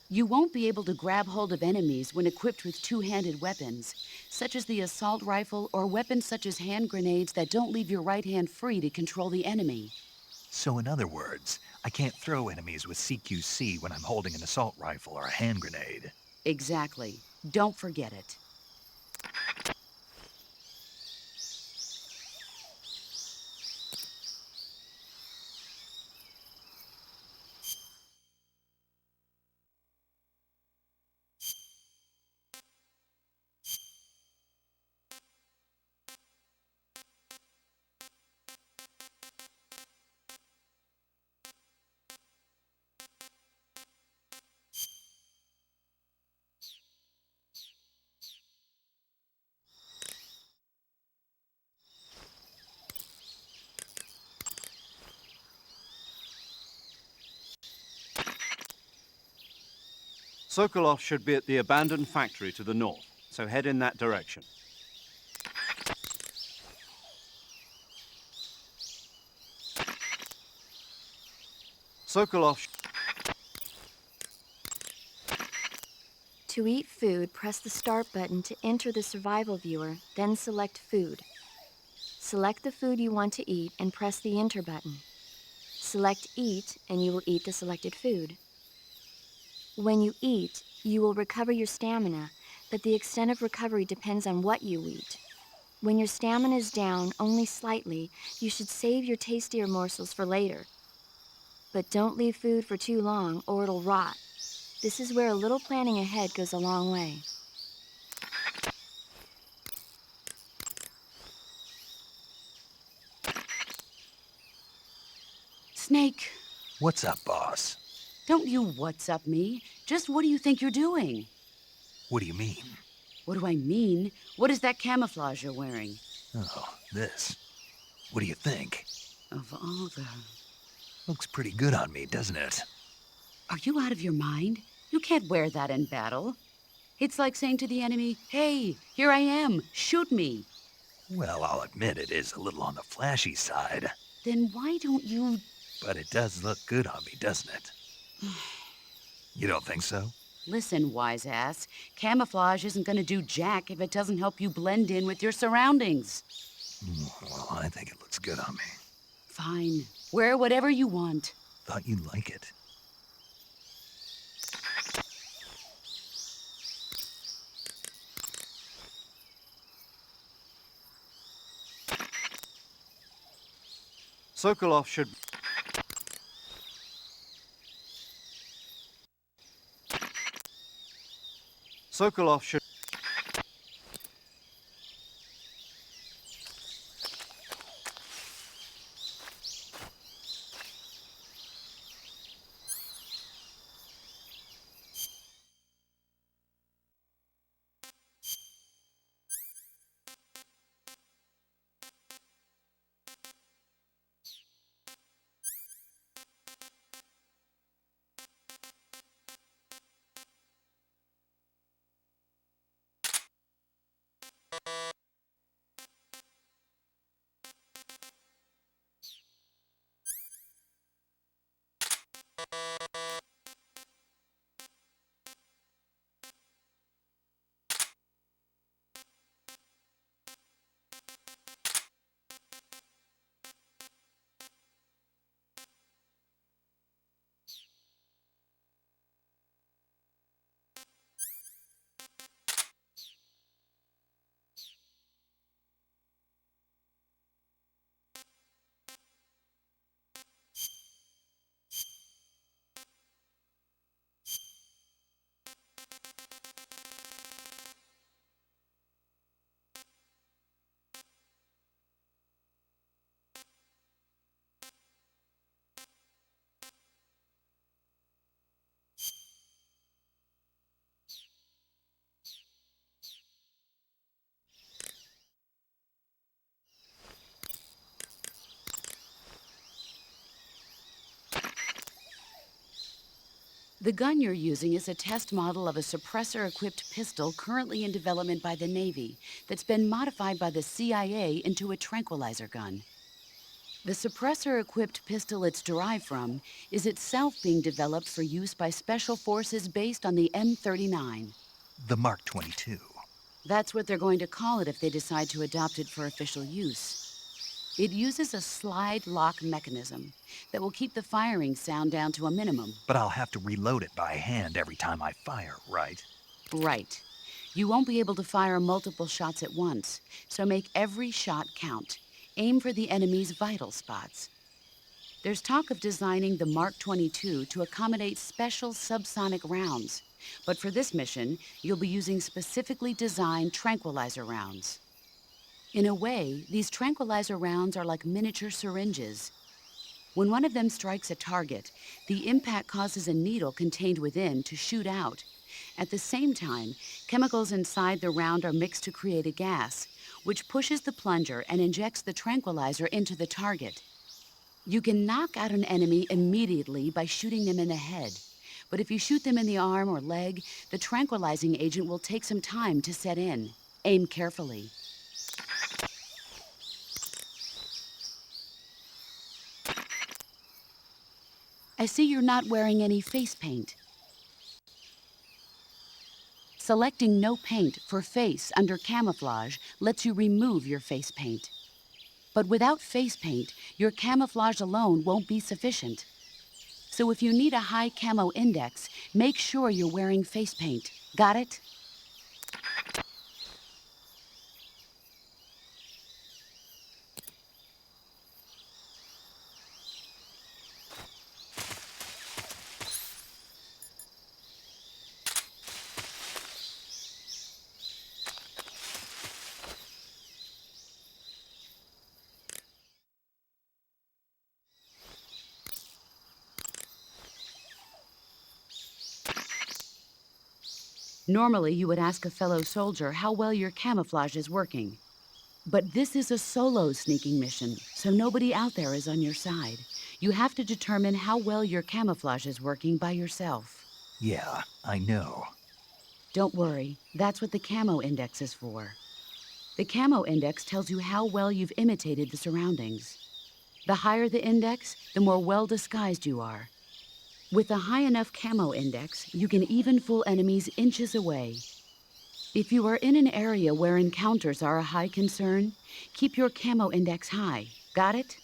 You won't be able to grab hold of enemies when equipped with two-handed weapons, such as the assault rifle or weapons such as hand grenades that don't leave your right hand free to control the enemy. So in other words, I can't throw enemies with CQC when I'm holding an assault rifle or a hand grenade. Exactly. Don't forget it. Sokolov should be at the abandoned factory to the north, so head in that direction. Sokolov... To eat food, press the Start button to enter the survival viewer, then select Food. Select the food you want to eat and press the Enter button. Select Eat, and you will eat the selected food. When you eat, you will recover your stamina, but the extent of recovery depends on what you eat. When your stamina is down only slightly, you should save your tastier morsels for later. But don't leave food for too long or it'll rot. This is where a little planning ahead goes a long way. Snake, What's up, boss? don't you what's up me. Just what do you think you're doing? What do you mean? What do I mean? What is that camouflage you're wearing? Oh, this. What do you think? Of all the... Looks pretty good on me, doesn't it? Are you out of your mind? You can't wear that in battle. It's like saying to the enemy, hey, here I am, shoot me. Well, I'll admit it is a little on the flashy side, Then why don't you... but it does look good on me, doesn't it? You don't think so? Listen, wise ass, camouflage isn't gonna do jack if it doesn't help you blend in with your surroundings. Well, I think it looks good on me. Fine, wear whatever you want. Thought you'd like it. Sokolov should... Sokolov should... The gun you're using is a test model of a suppressor-equipped pistol currently in development by the Navy that's been modified by the CIA into a tranquilizer gun. The suppressor-equipped pistol it's derived from is itself being developed for use by special forces based on the M39. The Mark 22. That's what they're going to call it if they decide to adopt it for official use. It uses a slide lock mechanism that will keep the firing sound down to a minimum. But I'll have to reload it by hand every time I fire, right? Right. You won't be able to fire multiple shots at once, so make every shot count. Aim for the enemy's vital spots. There's talk of designing the Mark 22 to accommodate special subsonic rounds, but for this mission, you'll be using specifically designed tranquilizer rounds. In a way, these tranquilizer rounds are like miniature syringes. When one of them strikes a target, the impact causes a needle contained within to shoot out. At the same time, chemicals inside the round are mixed to create a gas, which pushes the plunger and injects the tranquilizer into the target. You can knock out an enemy immediately by shooting them in the head. But if you shoot them in the arm or leg, the tranquilizing agent will take some time to set in. Aim carefully. I see you're not wearing any face paint. Selecting no paint for face under camouflage lets you remove your face paint. But without face paint, your camouflage alone won't be sufficient. So if you need a high camo index, make sure you're wearing face paint. Got it? Normally, you would ask a fellow soldier how well your camouflage is working. But this is a solo sneaking mission, so nobody out there is on your side. You have to determine how well your camouflage is working by yourself. Yeah, I know. Don't worry, that's what the camo index is for. The camo index tells you how well you've imitated the surroundings. The higher the index, the more well disguised you are. With a high enough camo index, you can even fool enemies inches away. If you are in an area where encounters are a high concern, keep your camo index high. Got it?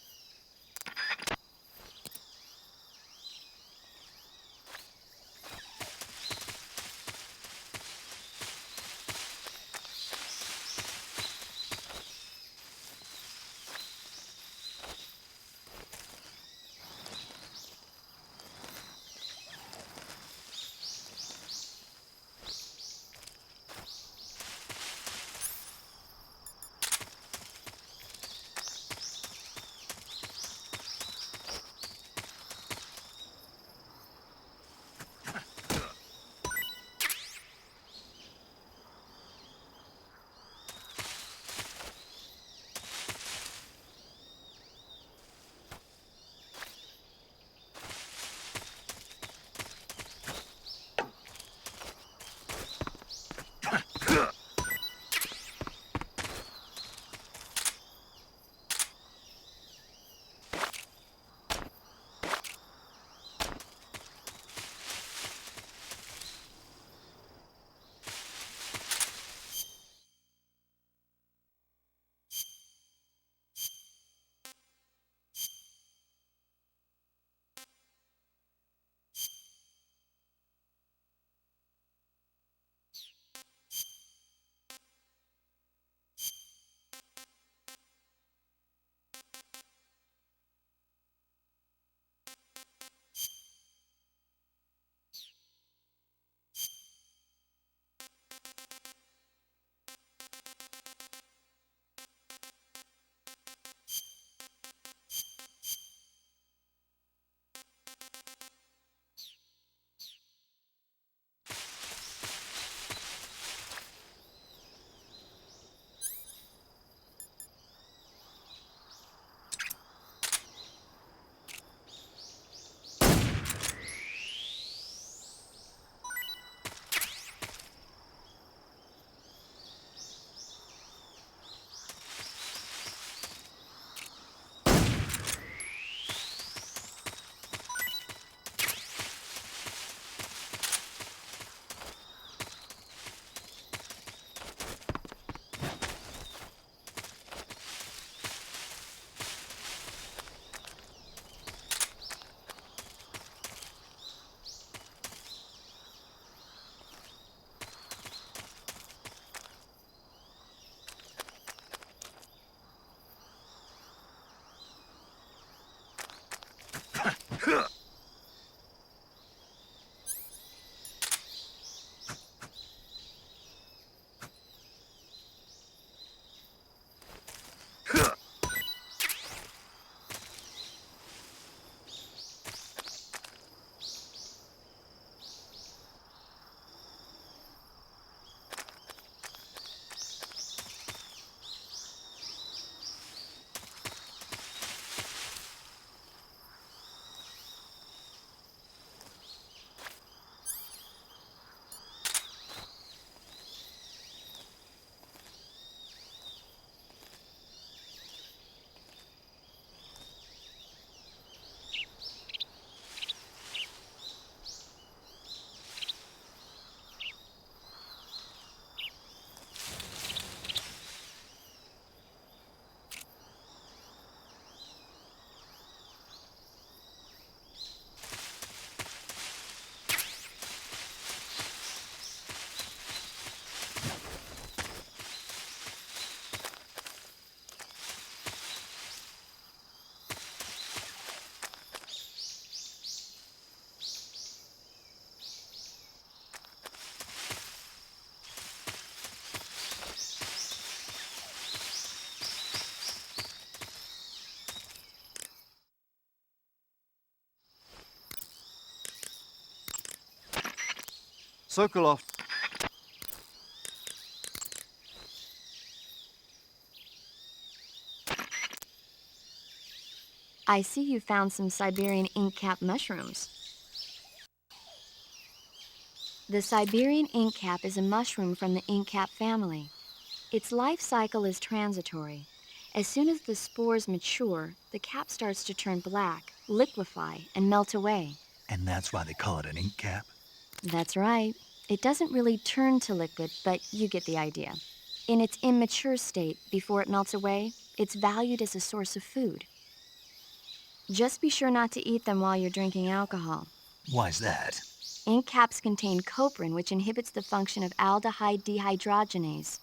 Sokolov. I see you found some Siberian ink cap mushrooms. The Siberian ink cap is a mushroom from the ink cap family. Its life cycle is transitory. As soon as the spores mature, the cap starts to turn black, liquefy, and melt away. And that's why they call it an ink cap? That's right. It doesn't really turn to liquid, but you get the idea. In its immature state, before it melts away, it's valued as a source of food. Just be sure not to eat them while you're drinking alcohol. Why's that? Ink caps contain coprin, which inhibits the function of aldehyde dehydrogenase.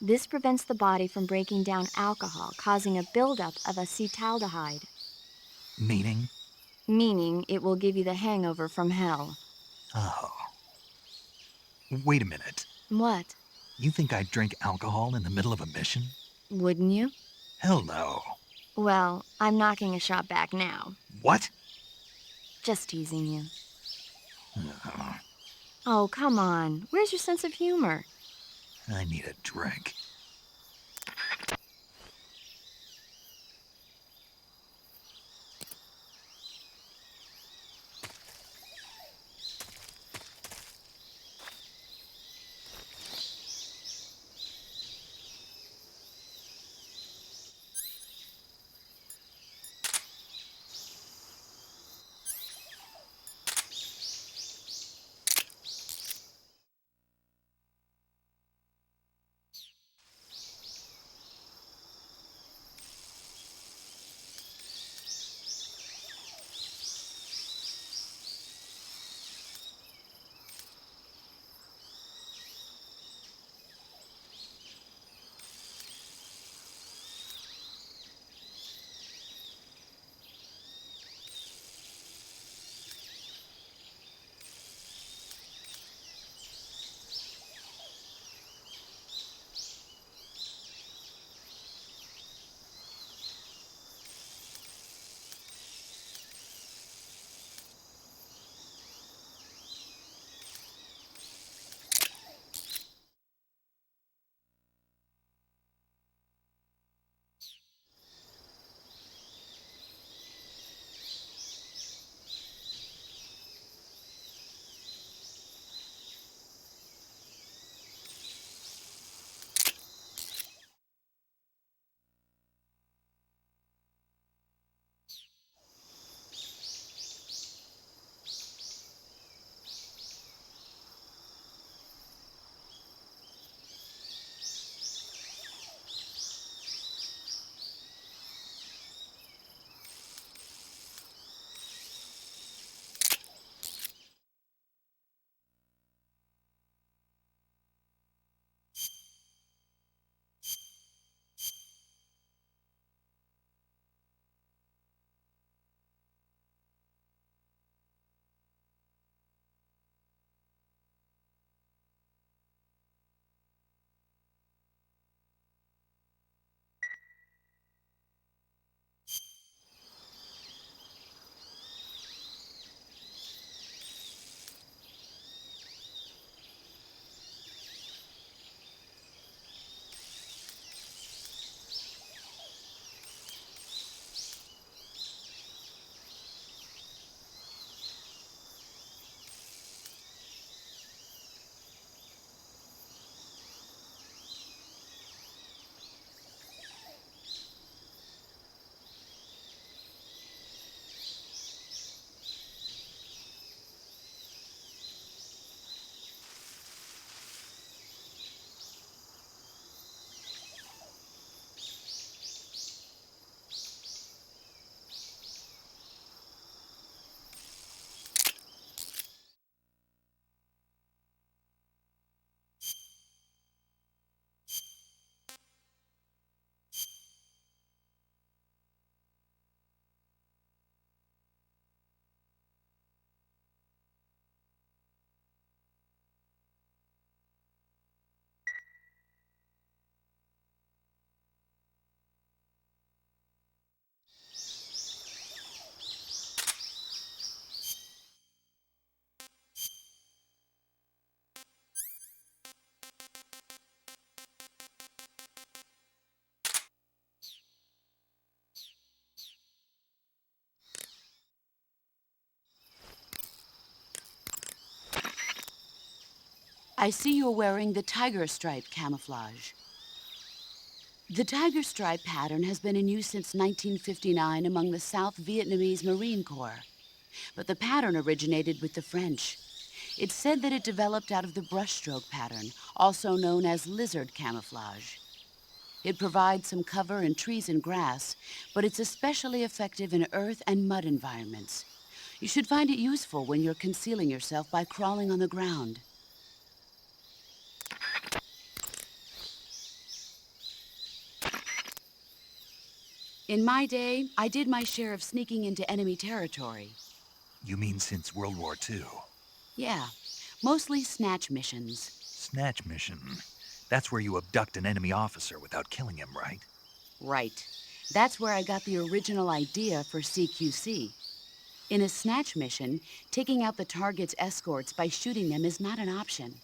This prevents the body from breaking down alcohol, causing a buildup of acetaldehyde. Meaning? Meaning it will give you the hangover from hell. Oh. Wait a minute. What? You think I'd drink alcohol in the middle of a mission? Wouldn't you? Hell no. Well, I'm knocking a shot back now. What? Just teasing you. Oh, come on. Where's your sense of humor? I need a drink. I see you're wearing the tiger stripe camouflage. The tiger stripe pattern has been in use since 1959 among the South Vietnamese Marine Corps. But the pattern originated with the French. It's said that it developed out of the brushstroke pattern, also known as lizard camouflage. It provides some cover in trees and grass, but it's especially effective in earth and mud environments. You should find it useful when you're concealing yourself by crawling on the ground. In my day, I did my share of sneaking into enemy territory. You mean since World War II? Yeah, mostly snatch missions. Snatch mission. That's where you abduct an enemy officer without killing him, right? Right. That's where I got the original idea for CQC. In a snatch mission, taking out the target's escorts by shooting them is not an option.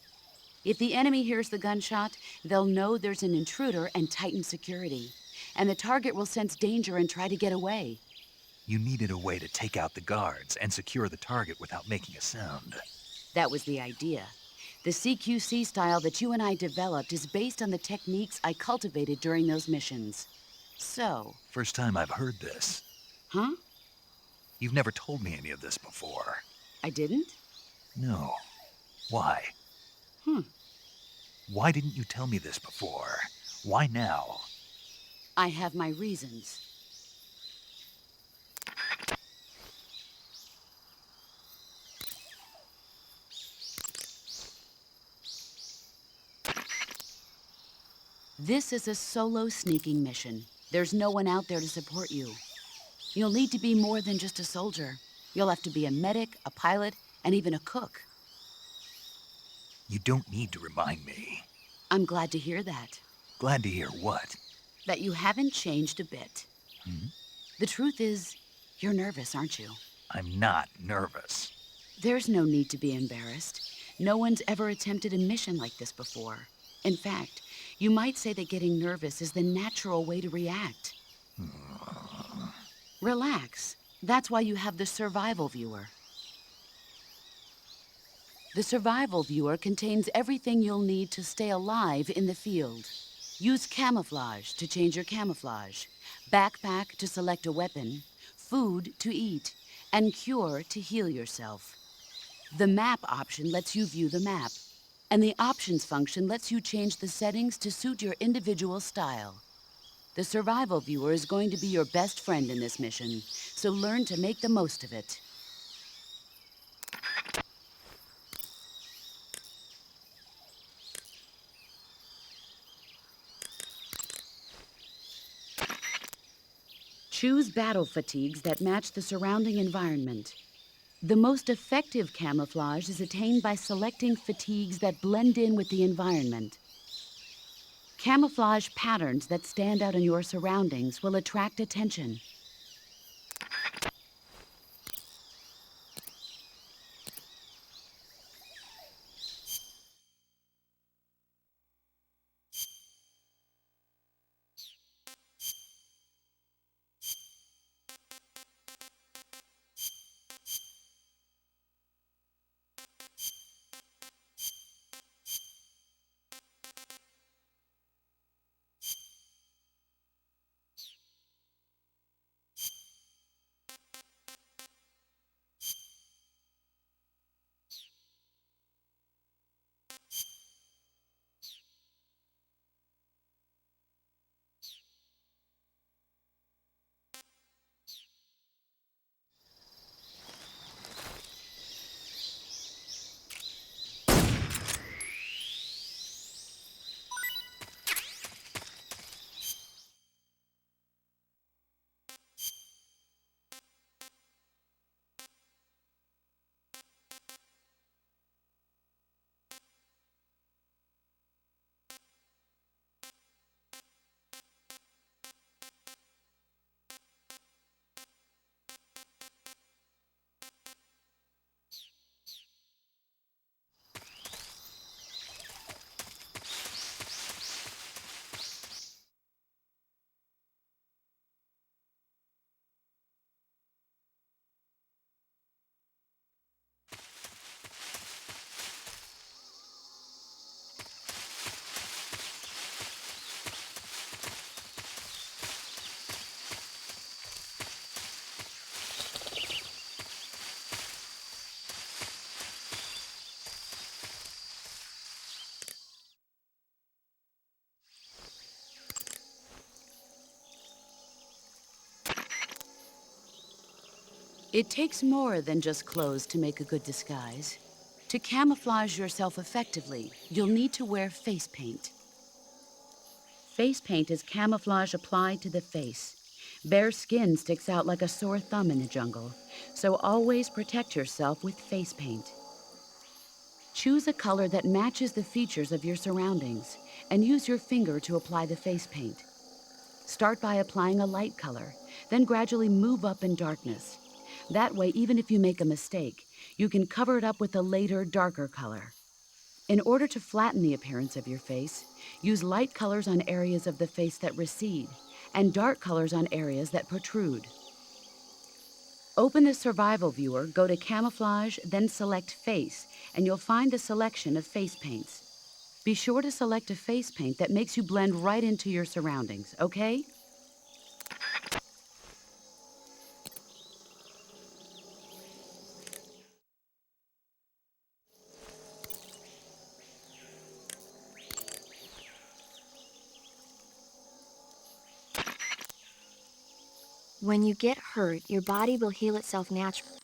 If the enemy hears the gunshot, they'll know there's an intruder and tighten security. And the target will sense danger and try to get away. You needed a way to take out the guards and secure the target without making a sound. That was the idea. The CQC style that you and I developed is based on the techniques I cultivated during those missions. So... First time I've heard this. Huh? You've never told me any of this before. I didn't? No. Why? Why didn't you tell me this before? Why now? I have my reasons. This is a solo sneaking mission. There's no one out there to support you. You'll need to be more than just a soldier. You'll have to be a medic, a pilot, and even a cook. You don't need to remind me. I'm glad to hear that. Glad to hear what? That you haven't changed a bit. The truth is, you're nervous, aren't you? I'm not nervous. There's no need to be embarrassed. No one's ever attempted a mission like this before. In fact, you might say that getting nervous is the natural way to react. Relax. That's why you have the survival viewer. The survival viewer contains everything you'll need to stay alive in the field. Use camouflage to change your camouflage, backpack to select a weapon, food to eat, and cure to heal yourself. The map option lets you view the map, and the options function lets you change the settings to suit your individual style. The survival viewer is going to be your best friend in this mission, so learn to make the most of it. Choose battle fatigues that match the surrounding environment. The most effective camouflage is attained by selecting fatigues that blend in with the environment. Camouflage patterns that stand out in your surroundings will attract attention. It takes more than just clothes to make a good disguise. To camouflage yourself effectively, you'll need to wear face paint. Face paint is camouflage applied to the face. Bare skin sticks out like a sore thumb in the jungle, so always protect yourself with face paint. Choose a color that matches the features of your surroundings, and use your finger to apply the face paint. Start by applying a light color, then gradually move up in darkness. That way, even if you make a mistake, you can cover it up with a later, darker color. In order to flatten the appearance of your face, use light colors on areas of the face that recede, and dark colors on areas that protrude. Open the survival viewer, go to Camouflage, then select Face, and you'll find the selection of face paints. Be sure to select a face paint that makes you blend right into your surroundings, okay? When you get hurt, your body will heal itself naturally.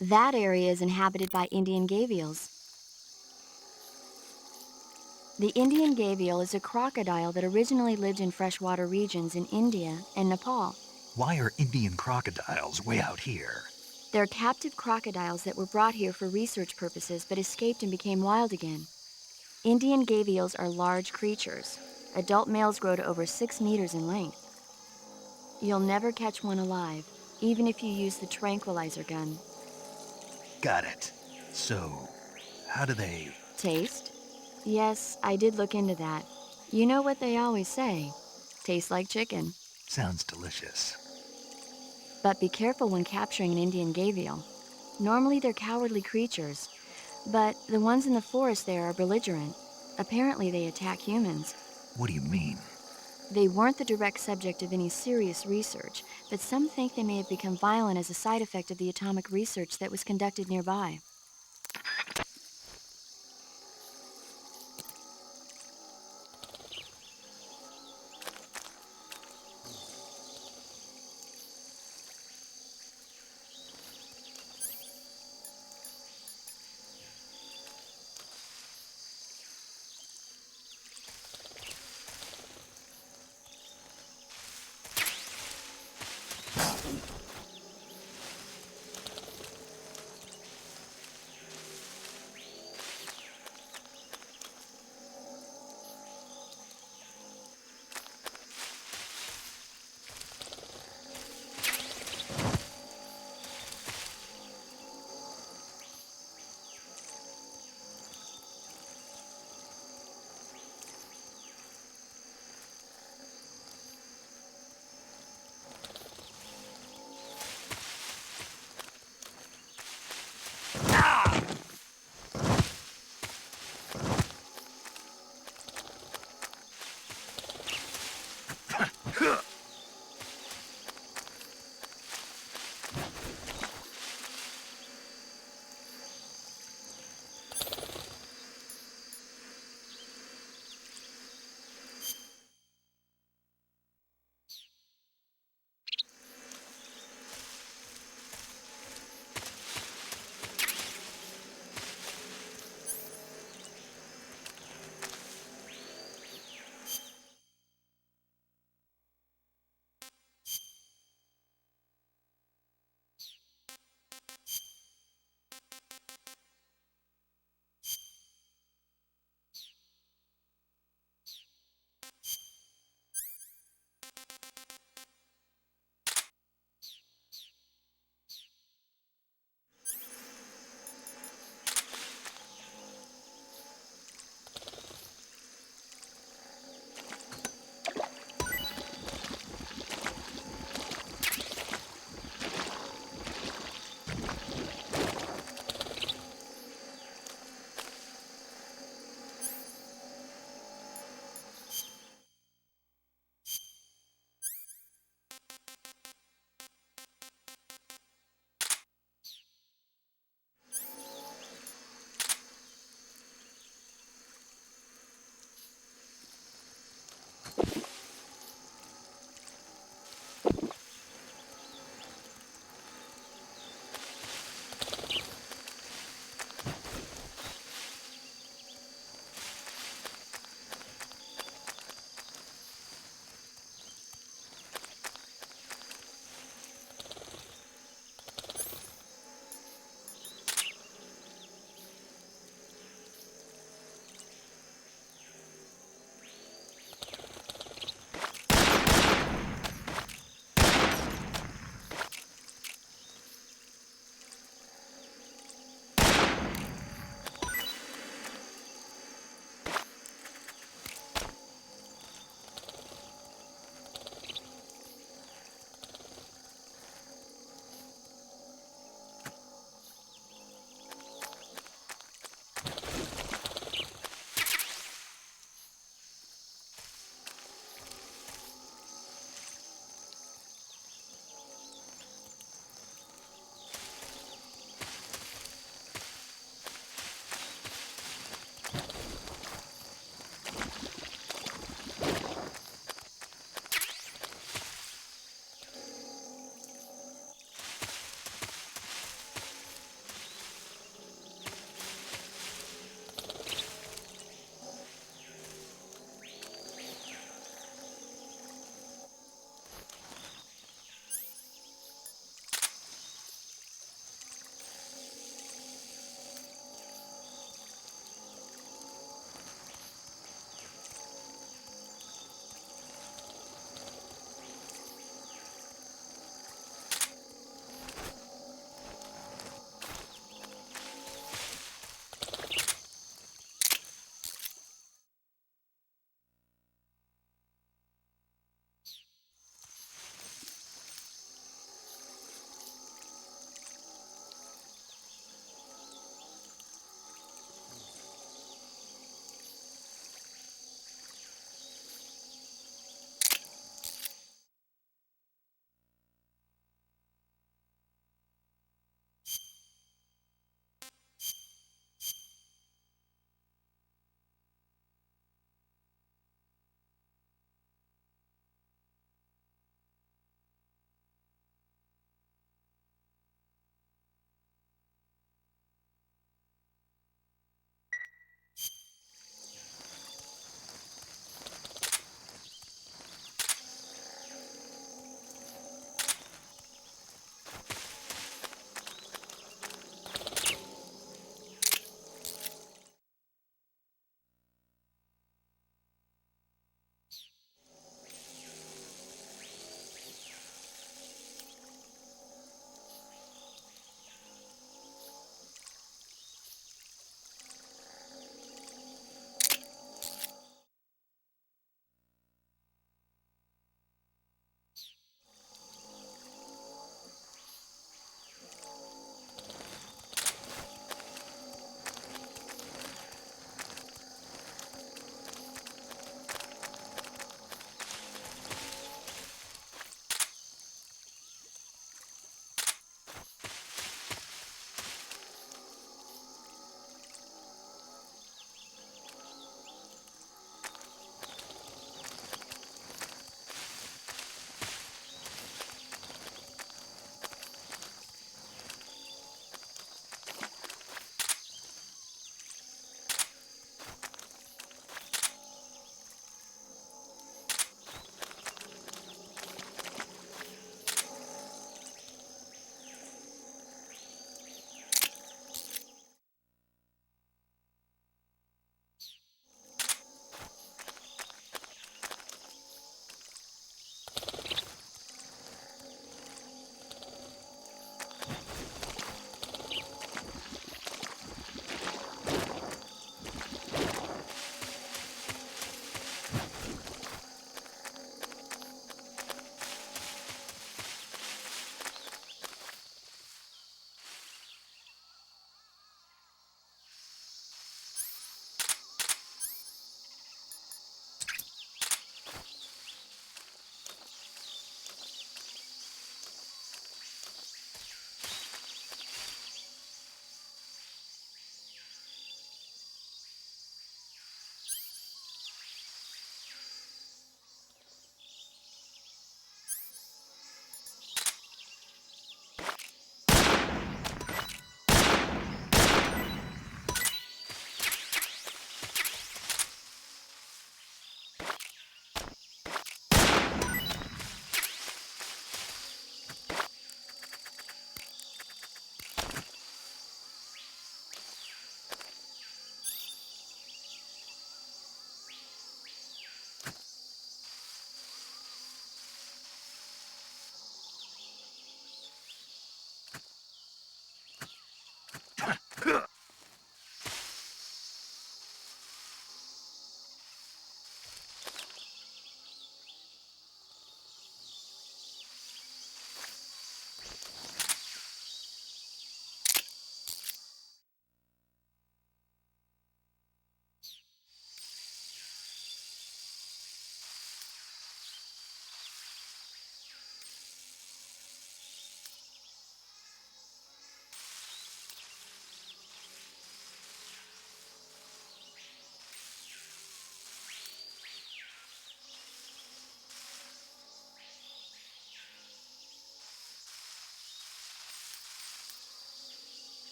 That area is inhabited by Indian gavials. The Indian gavial is a crocodile that originally lived in freshwater regions in India and Nepal. Why are Indian crocodiles way out here? They're captive crocodiles that were brought here for research purposes but escaped and became wild again. Indian gavials are large creatures. Adult males grow to over 6 meters in length. You'll never catch one alive, even if you use the tranquilizer gun. Got it. So, how do they... Taste? Yes, I did look into that. You know what they always say, tastes like chicken. Sounds delicious. But be careful when capturing an Indian gavial. Normally they're cowardly creatures, but the ones in the forest there are belligerent. Apparently they attack humans. What do you mean? They weren't the direct subject of any serious research, but some think they may have become violent as a side effect of the atomic research that was conducted nearby.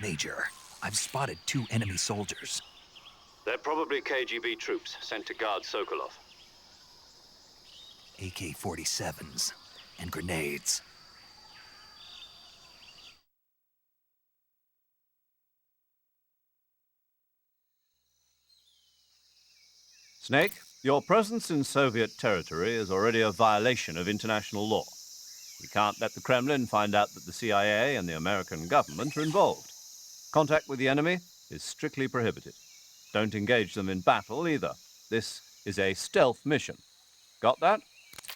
Major, I've spotted 2 enemy soldiers. They're probably KGB troops sent to guard Sokolov. AK-47s and grenades. Snake, your presence in Soviet territory is already a violation of international law. We can't let the Kremlin find out that the CIA and the American government are involved. Contact with the enemy is strictly prohibited. Don't engage them in battle either. This is a stealth mission. Got that?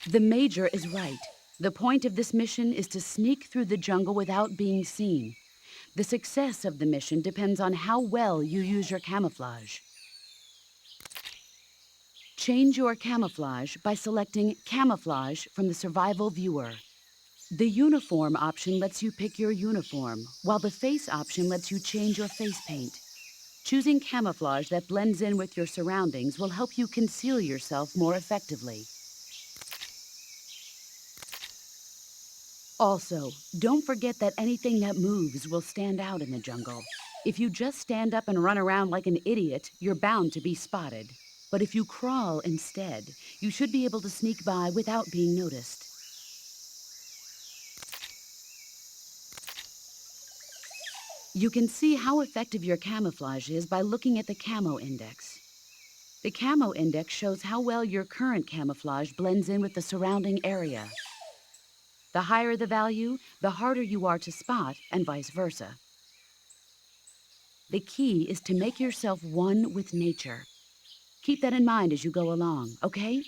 The Major is right. The point of this mission is to sneak through the jungle without being seen. The success of the mission depends on how well you use your camouflage. Change your camouflage by selecting Camouflage from the Survival Viewer. The Uniform option lets you pick your uniform, while the Face option lets you change your face paint. Choosing camouflage that blends in with your surroundings will help you conceal yourself more effectively. Also, don't forget that anything that moves will stand out in the jungle. If you just stand up and run around like an idiot, you're bound to be spotted. But if you crawl instead, you should be able to sneak by without being noticed. You can see how effective your camouflage is by looking at the Camo Index. The Camo Index shows how well your current camouflage blends in with the surrounding area. The higher the value, the harder you are to spot, and vice versa. The key is to make yourself one with nature. Keep that in mind as you go along, okay?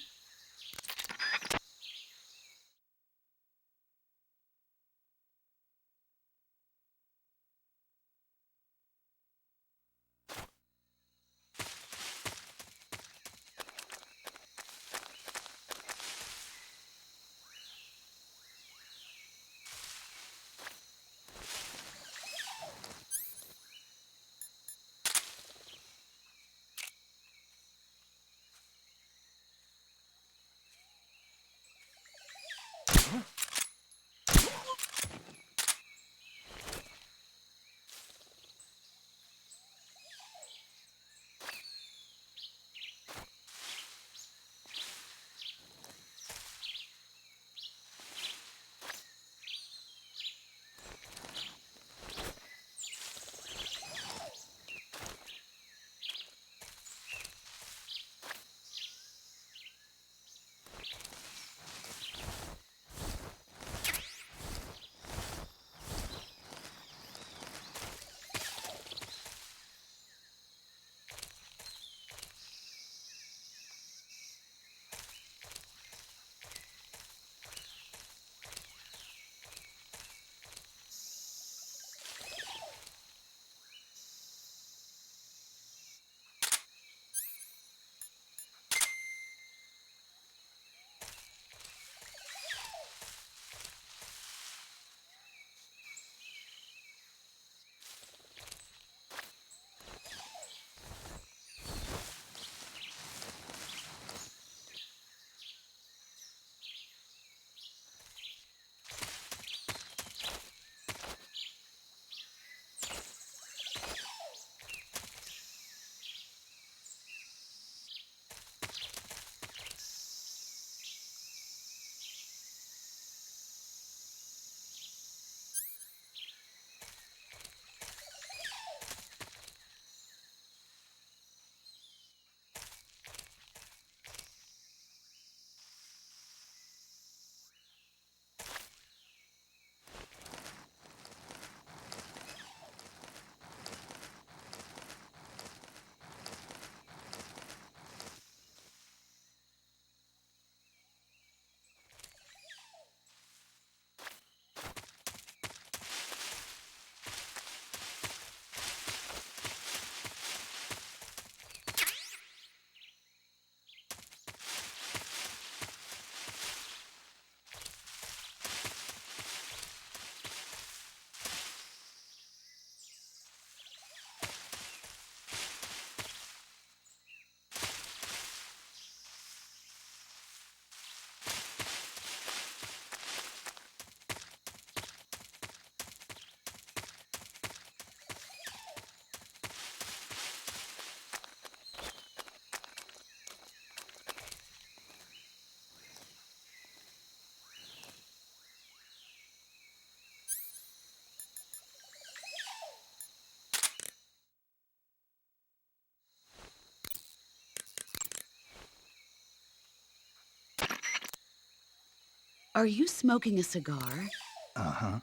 Are you smoking a cigar? Uh-huh.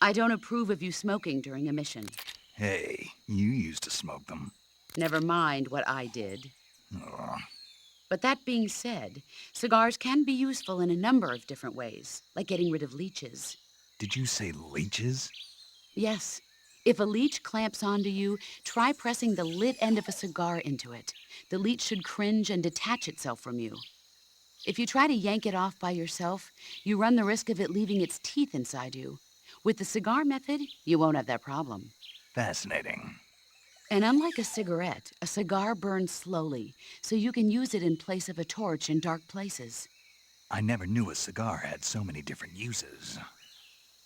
I don't approve of you smoking during a mission. Hey, you used to smoke them. Never mind what I did. Ugh. But that being said, cigars can be useful in a number of different ways, like getting rid of leeches. Did you say leeches? Yes, if a leech clamps onto you, try pressing the lit end of a cigar into it. The leech should cringe and detach itself from you. If you try to yank it off by yourself, you run the risk of it leaving its teeth inside you. With the cigar method, you won't have that problem. Fascinating. And unlike a cigarette, a cigar burns slowly, so you can use it in place of a torch in dark places. I never knew a cigar had so many different uses.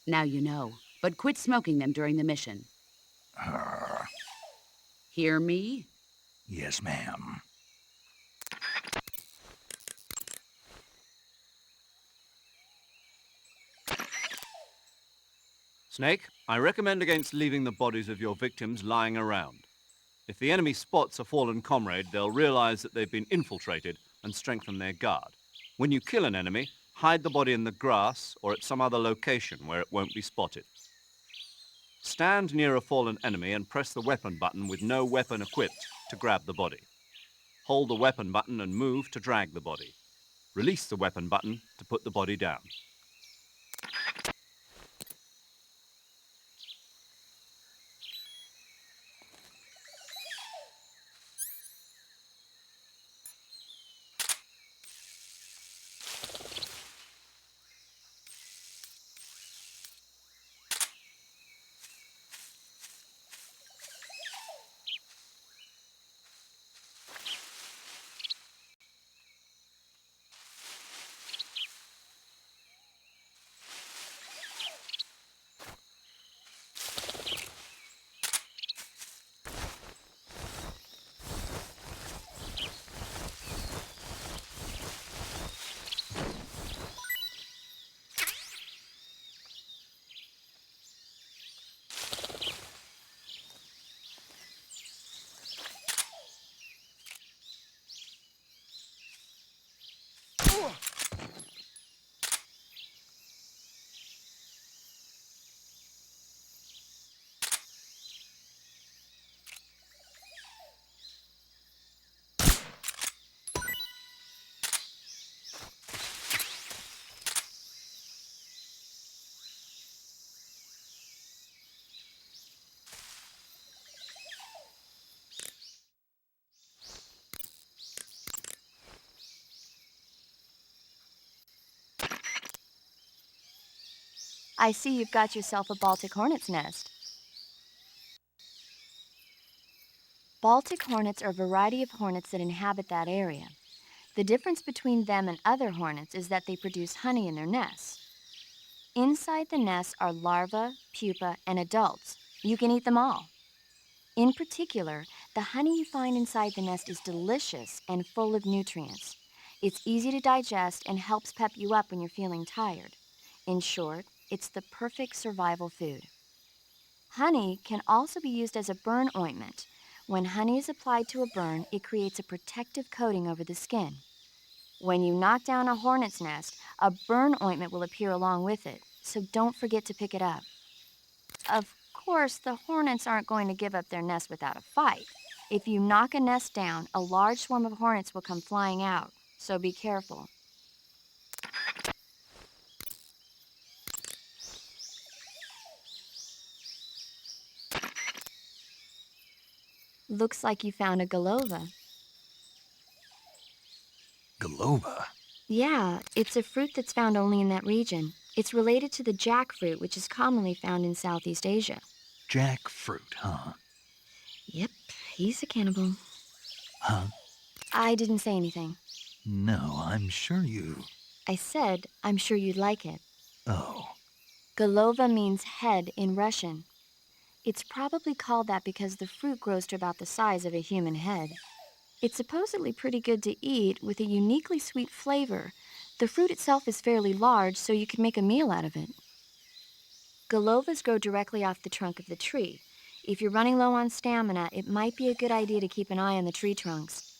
Now you know, but quit smoking them during the mission. Arr. Hear me? Yes, ma'am. Snake, I recommend against leaving the bodies of your victims lying around. If the enemy spots a fallen comrade, they'll realize that they've been infiltrated and strengthen their guard. When you kill an enemy, hide the body in the grass or at some other location where it won't be spotted. Stand near a fallen enemy and press the weapon button with no weapon equipped to grab the body. Hold the weapon button and move to drag the body. Release the weapon button to put the body down. I see you've got yourself a Baltic hornet's nest. Baltic hornets are a variety of hornets that inhabit that area. The difference between them and other hornets is that they produce honey in their nests. Inside the nests are larvae, pupa, and adults. You can eat them all. In particular, the honey you find inside the nest is delicious and full of nutrients. It's easy to digest and helps pep you up when you're feeling tired. In short, it's the perfect survival food. Honey can also be used as a burn ointment. When honey is applied to a burn, it creates a protective coating over the skin. When you knock down a hornet's nest, a burn ointment will appear along with it, so don't forget to pick it up. Of course, the hornets aren't going to give up their nest without a fight. If you knock a nest down, a large swarm of hornets will come flying out, so be careful. Looks like you found a galova. Galova? Yeah, it's a fruit that's found only in that region. It's related to the jackfruit, which is commonly found in Southeast Asia. Jackfruit, huh? Yep, he's a cannibal. Huh? I didn't say anything. No, I'm sure you... I said, I'm sure you'd like it. Oh. Golova means head in Russian. It's probably called that because the fruit grows to about the size of a human head. It's supposedly pretty good to eat with a uniquely sweet flavor. The fruit itself is fairly large, so you can make a meal out of it. Golovas grow directly off the trunk of the tree. If you're running low on stamina, it might be a good idea to keep an eye on the tree trunks.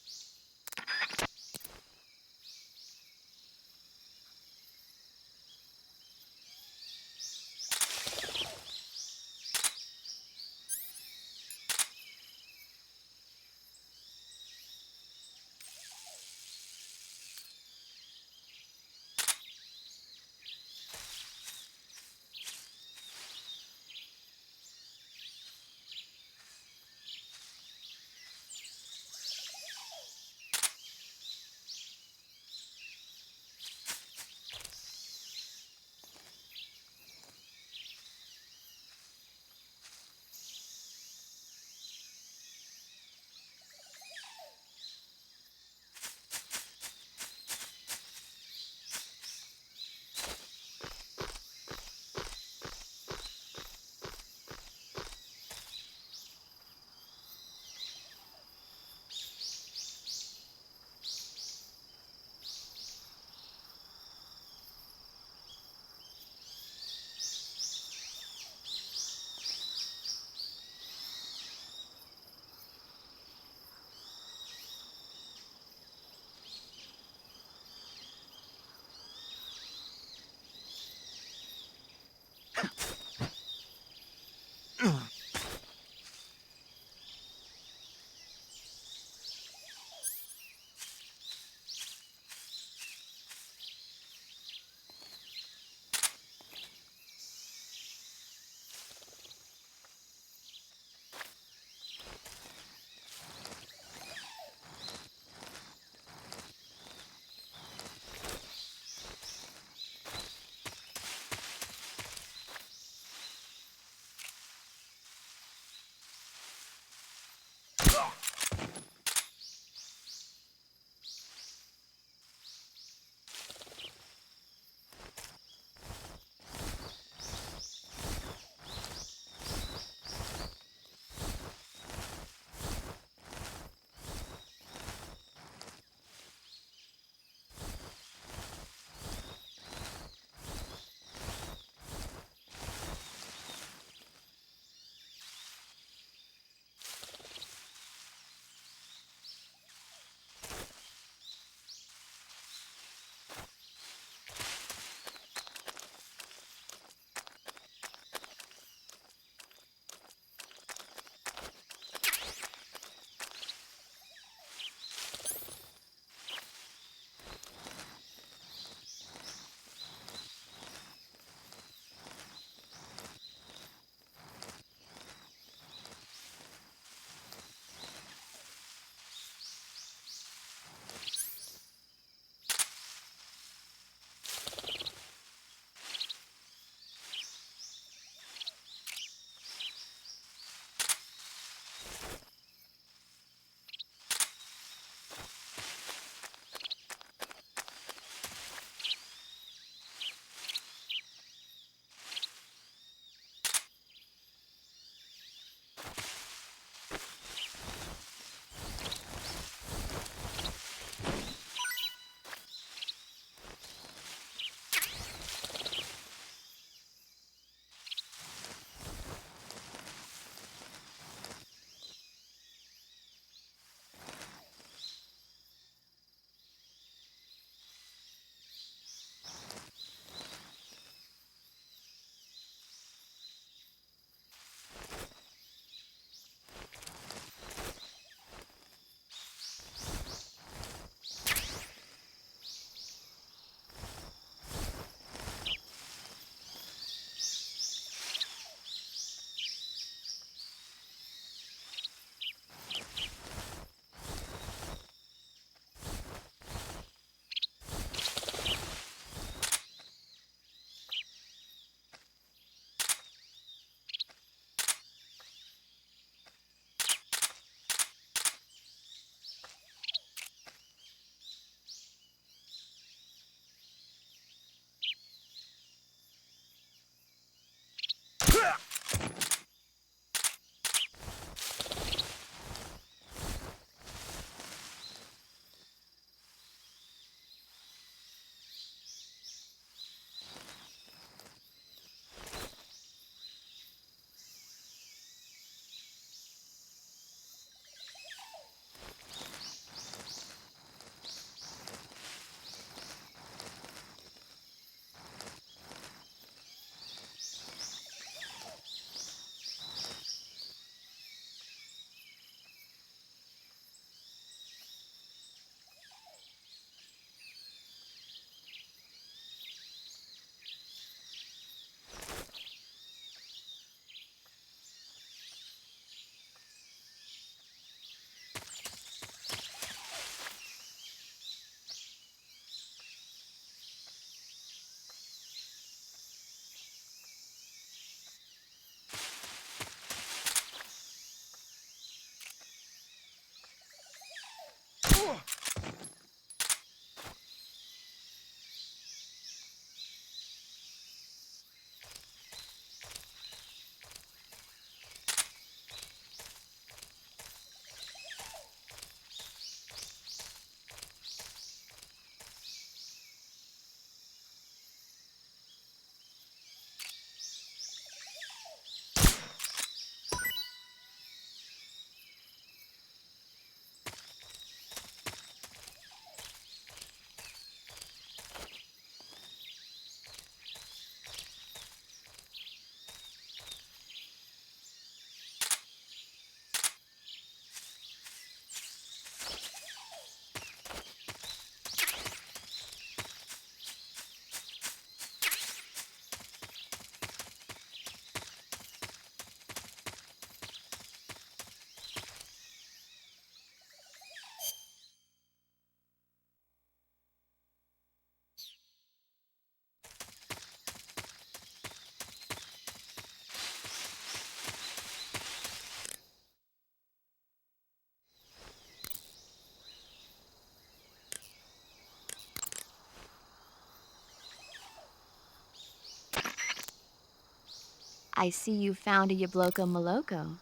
I see you found a Yabloko Maloko.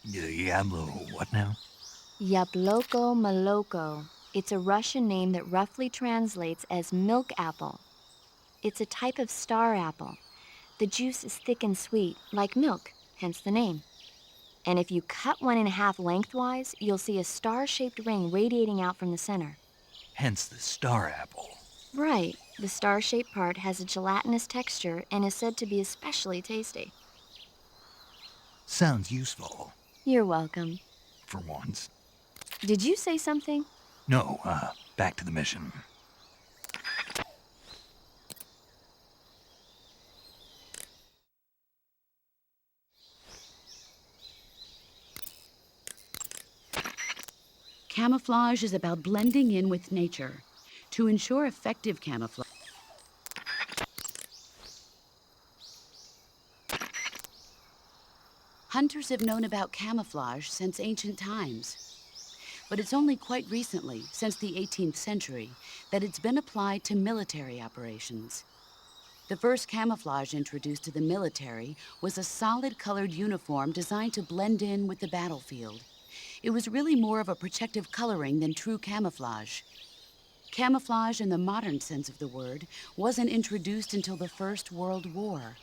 Yablo, what now? Yabloko Maloko. It's a Russian name that roughly translates as milk apple. It's a type of star apple. The juice is thick and sweet, like milk, hence the name. And if you cut one in half lengthwise, you'll see a star-shaped ring radiating out from the center. Hence the star apple. Right. The star-shaped part has a gelatinous texture and is said to be especially tasty. Sounds useful, You're welcome. for once. Did you say something? No, back to the mission. Camouflage is about blending in with nature. To ensure effective camouflage, hunters have known about camouflage since ancient times. But it's only quite recently, since the 18th century, that it's been applied to military operations. The first camouflage introduced to the military was a solid-colored uniform designed to blend in with the battlefield. It was really more of a protective coloring than true camouflage. Camouflage in the modern sense of the word wasn't introduced until the First World War.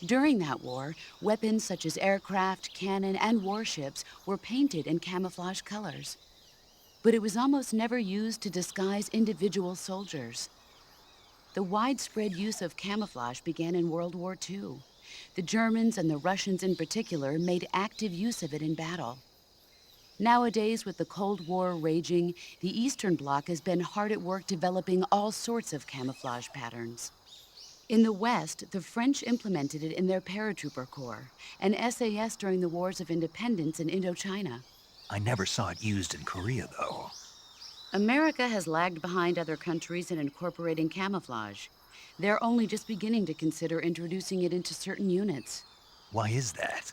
During that war, weapons such as aircraft, cannon, and warships were painted in camouflage colors. But it was almost never used to disguise individual soldiers. The widespread use of camouflage began in World War II. The Germans and the Russians in particular made active use of it in battle. Nowadays, with the Cold War raging, the Eastern Bloc has been hard at work developing all sorts of camouflage patterns. In the West, the French implemented it in their paratrooper corps, and SAS during the Wars of Independence in Indochina. I never saw it used in Korea, though. America has lagged behind other countries in incorporating camouflage. They're only just beginning to consider introducing it into certain units. Why is that?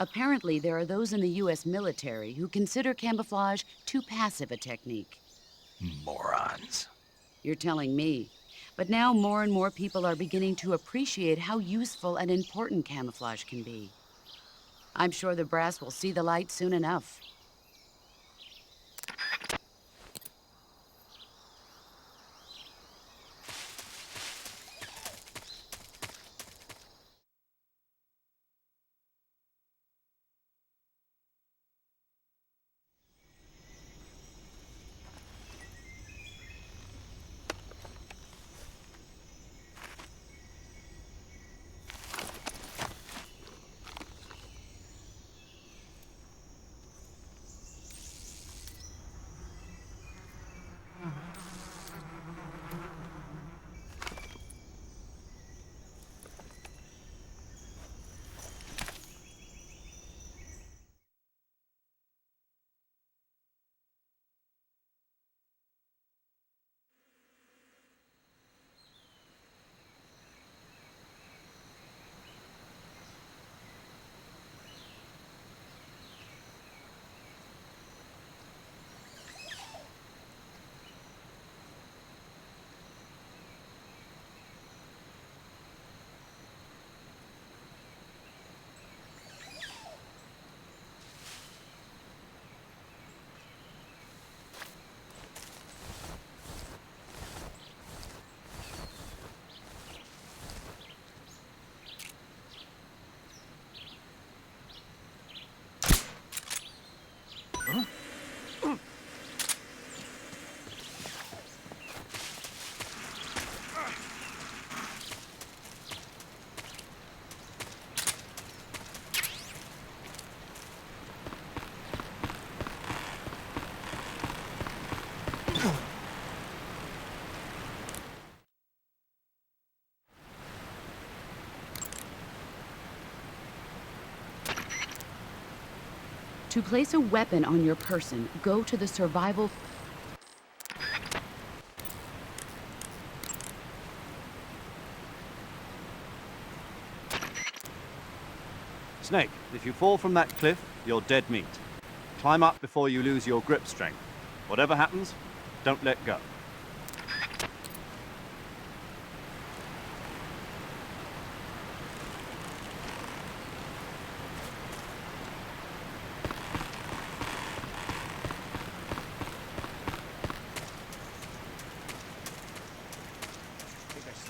Apparently, there are those in the U.S. military who consider camouflage too passive a technique. Morons. You're telling me. But now more and more people are beginning to appreciate how useful and important camouflage can be. I'm sure the brass will see the light soon enough. To place a weapon on your person, go to the survival... Snake, if you fall from that cliff, you're dead meat. Climb up before you lose your grip strength. Whatever happens, don't let go.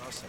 Awesome.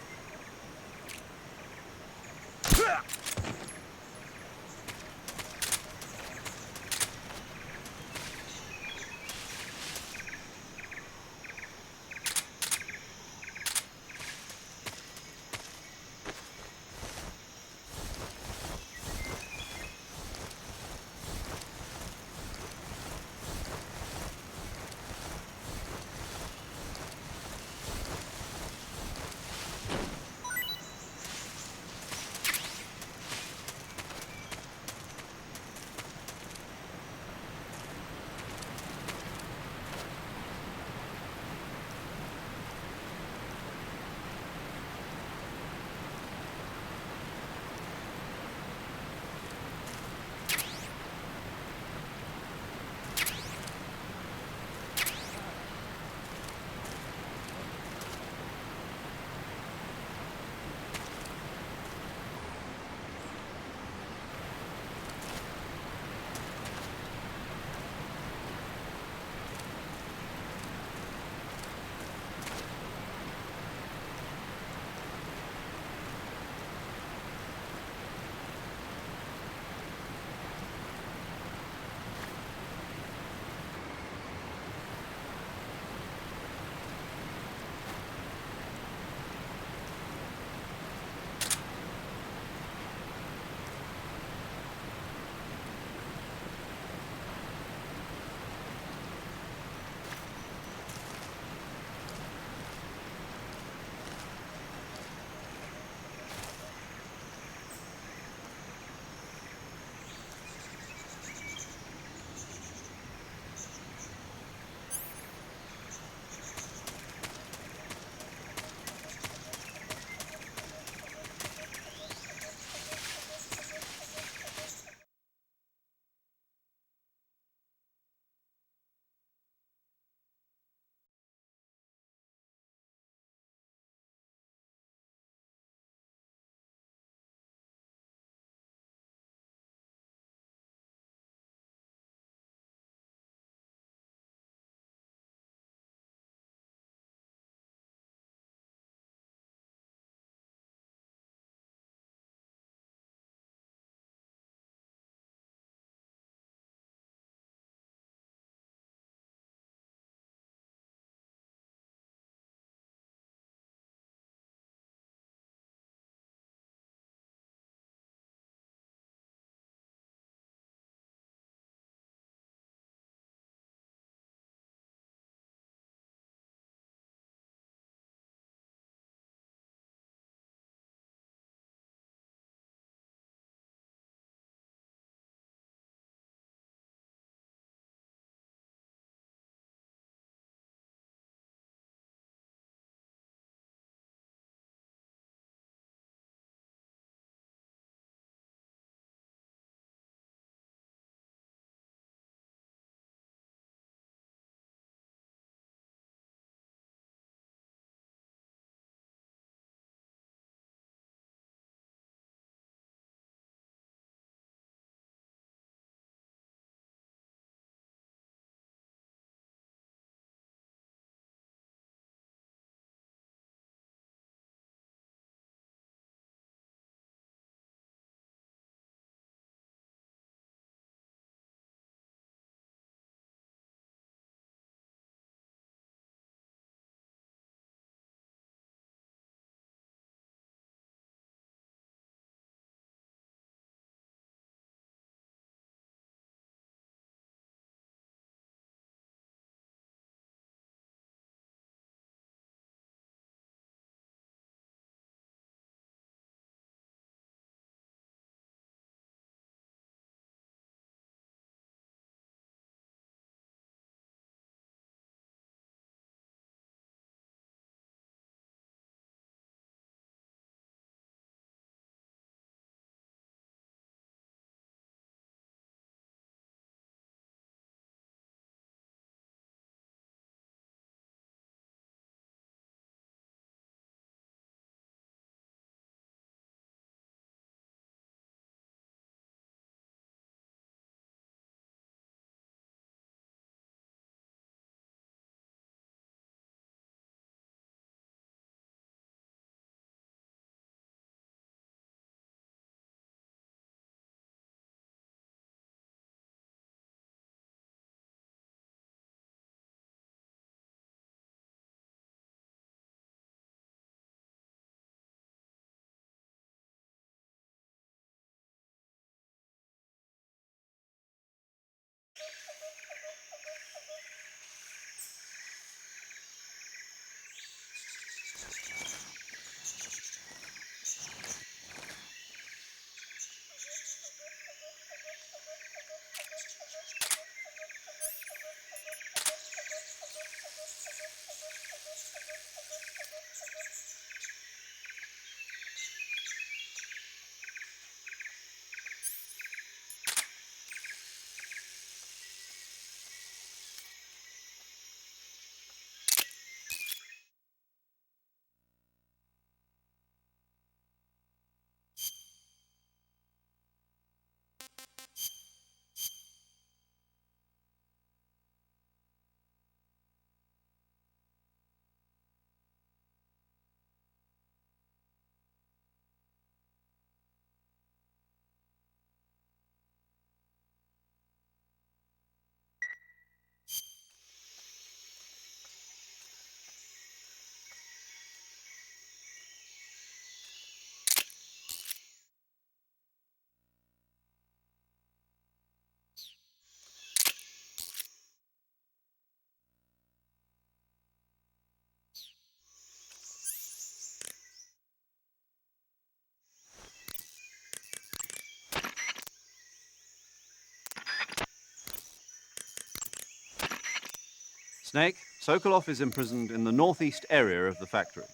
Snake, Sokolov is imprisoned in the northeast area of the factory.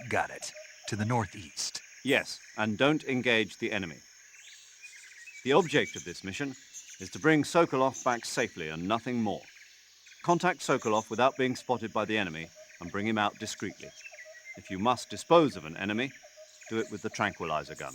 Got it. To the northeast. Yes, and don't engage the enemy. The object of this mission is to bring Sokolov back safely and nothing more. Contact Sokolov without being spotted by the enemy and bring him out discreetly. If you must dispose of an enemy, do it with the tranquilizer gun.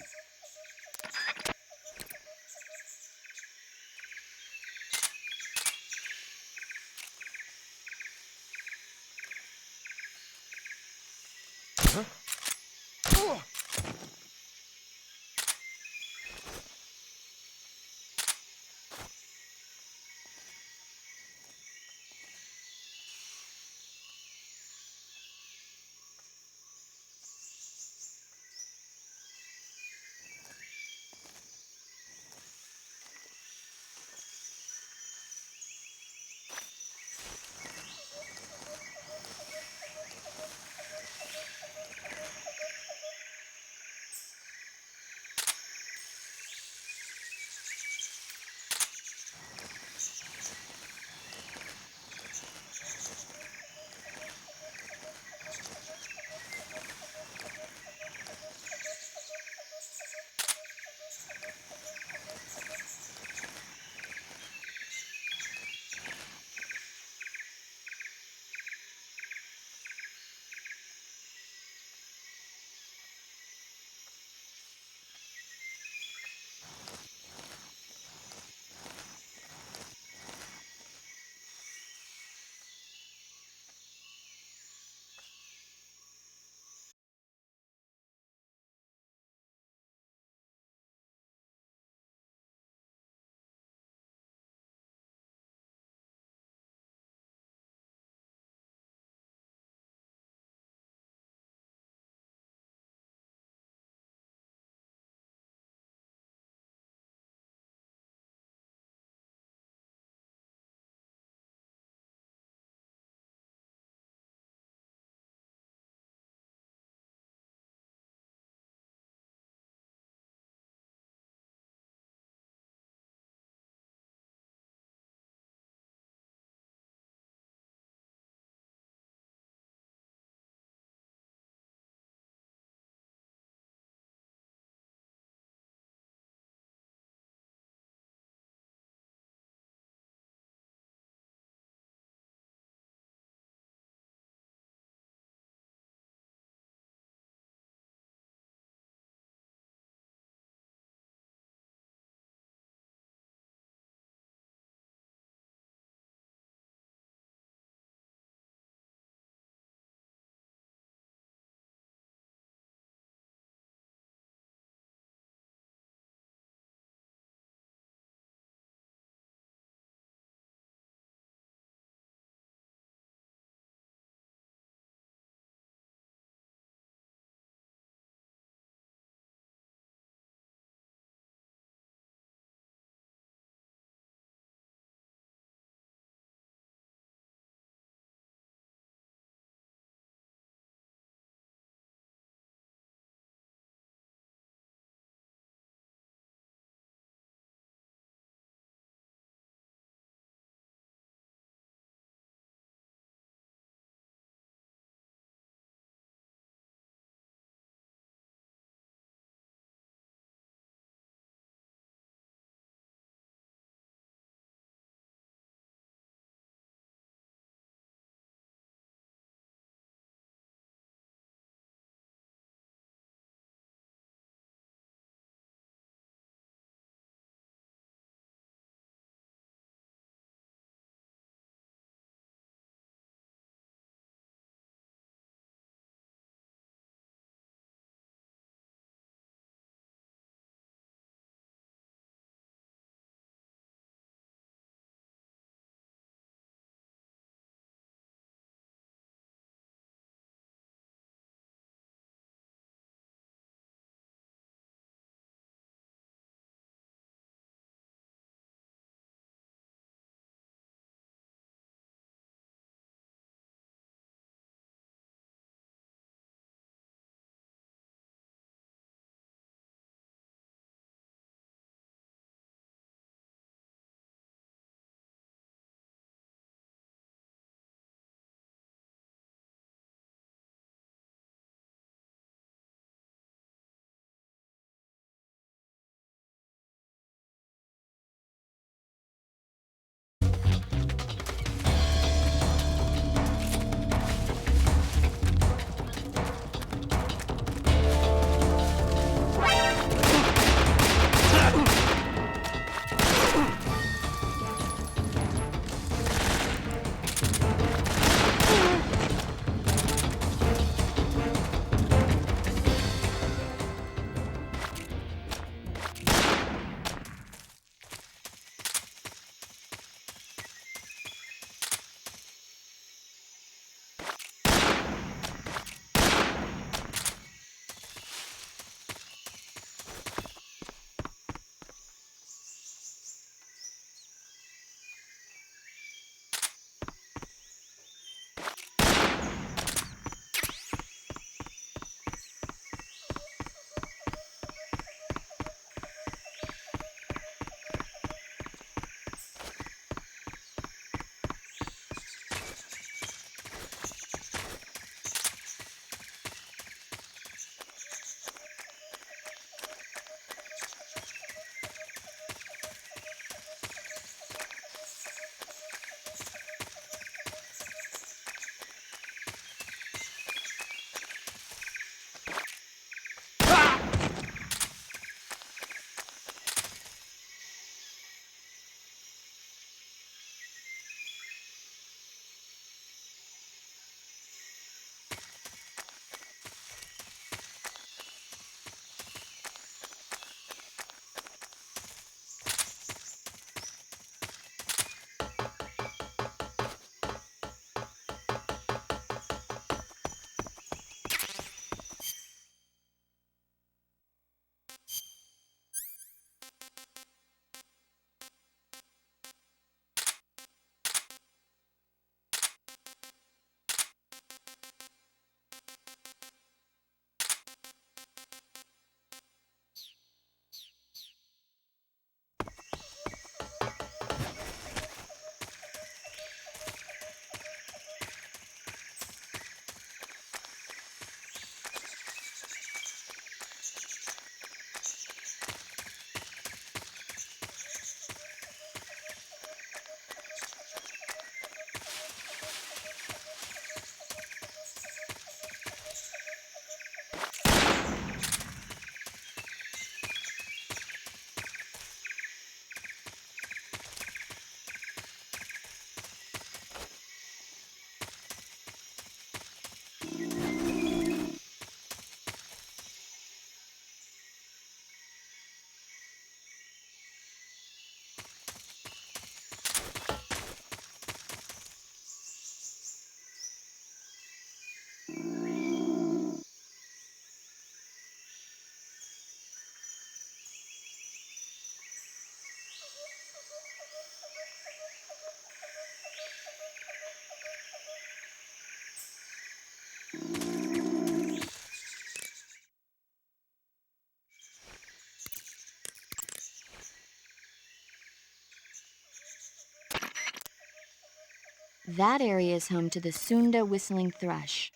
That area is home to the Sunda whistling thrush.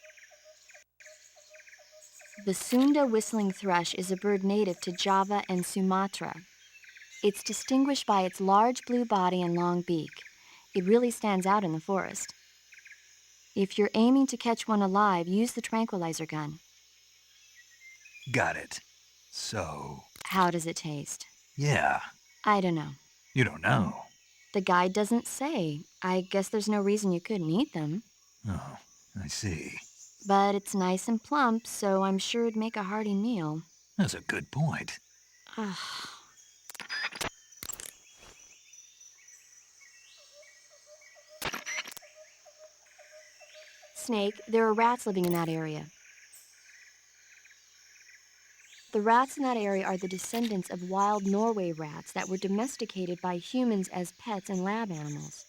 The Sunda whistling thrush is a bird native to Java and Sumatra. It's distinguished by its large blue body and long beak. It really stands out in the forest. If you're aiming to catch one alive, use the tranquilizer gun. Got it. So, How does it taste? yeah, I don't know. you don't know. The guide doesn't say. I guess there's no reason you couldn't eat them. Oh, I see. But it's nice and plump, so I'm sure it'd make a hearty meal. That's a good point. Ugh. Snake, there are rats living in that area. The rats in that area are the descendants of wild Norway rats that were domesticated by humans as pets and lab animals.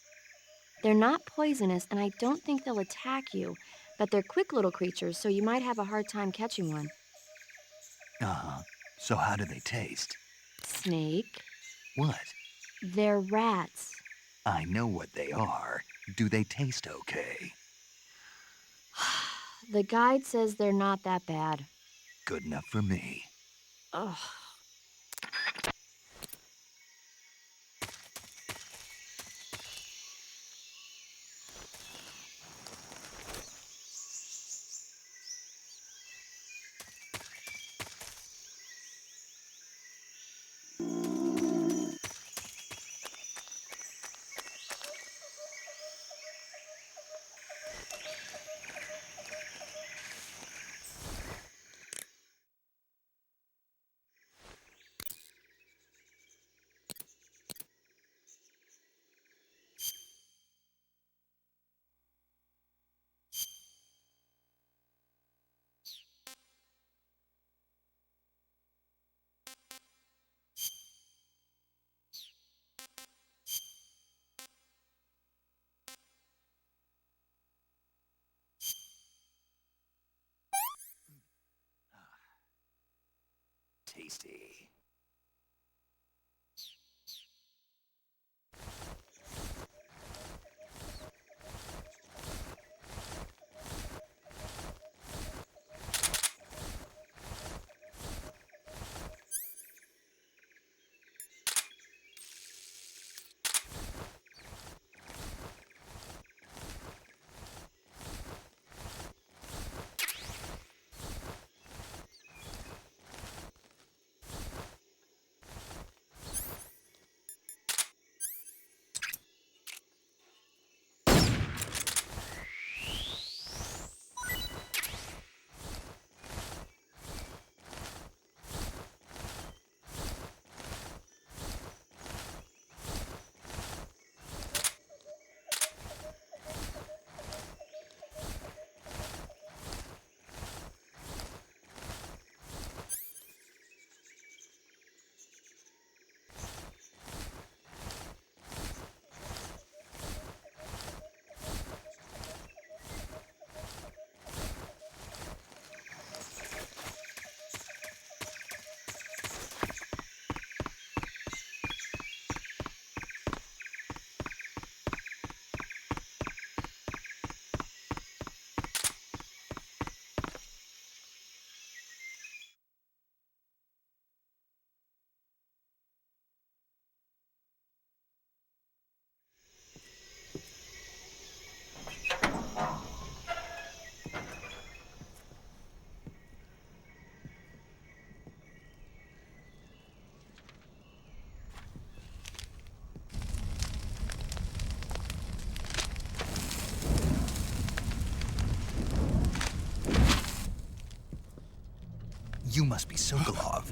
They're not poisonous, and I don't think they'll attack you, but they're quick little creatures, so you might have a hard time catching one. Uh-huh. So how do they taste? Snake, What? they're rats. I know what they are. Do they taste okay? The guide says they're not that bad. Good enough for me. Ugh. Tasty. You must be Sokolov.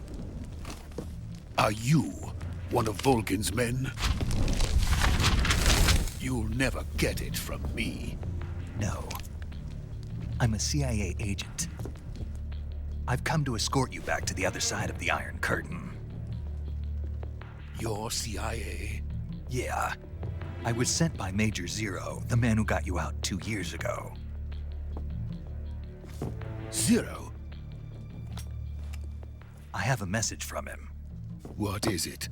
Are you one of Volgin's men? You'll never get it from me. No. I'm a CIA agent. I've come to escort you back to the other side of the Iron Curtain. You're CIA? Yeah. I was sent by Major Zero, the man who got you out 2 years ago. Zero? I have a message from him. What is it?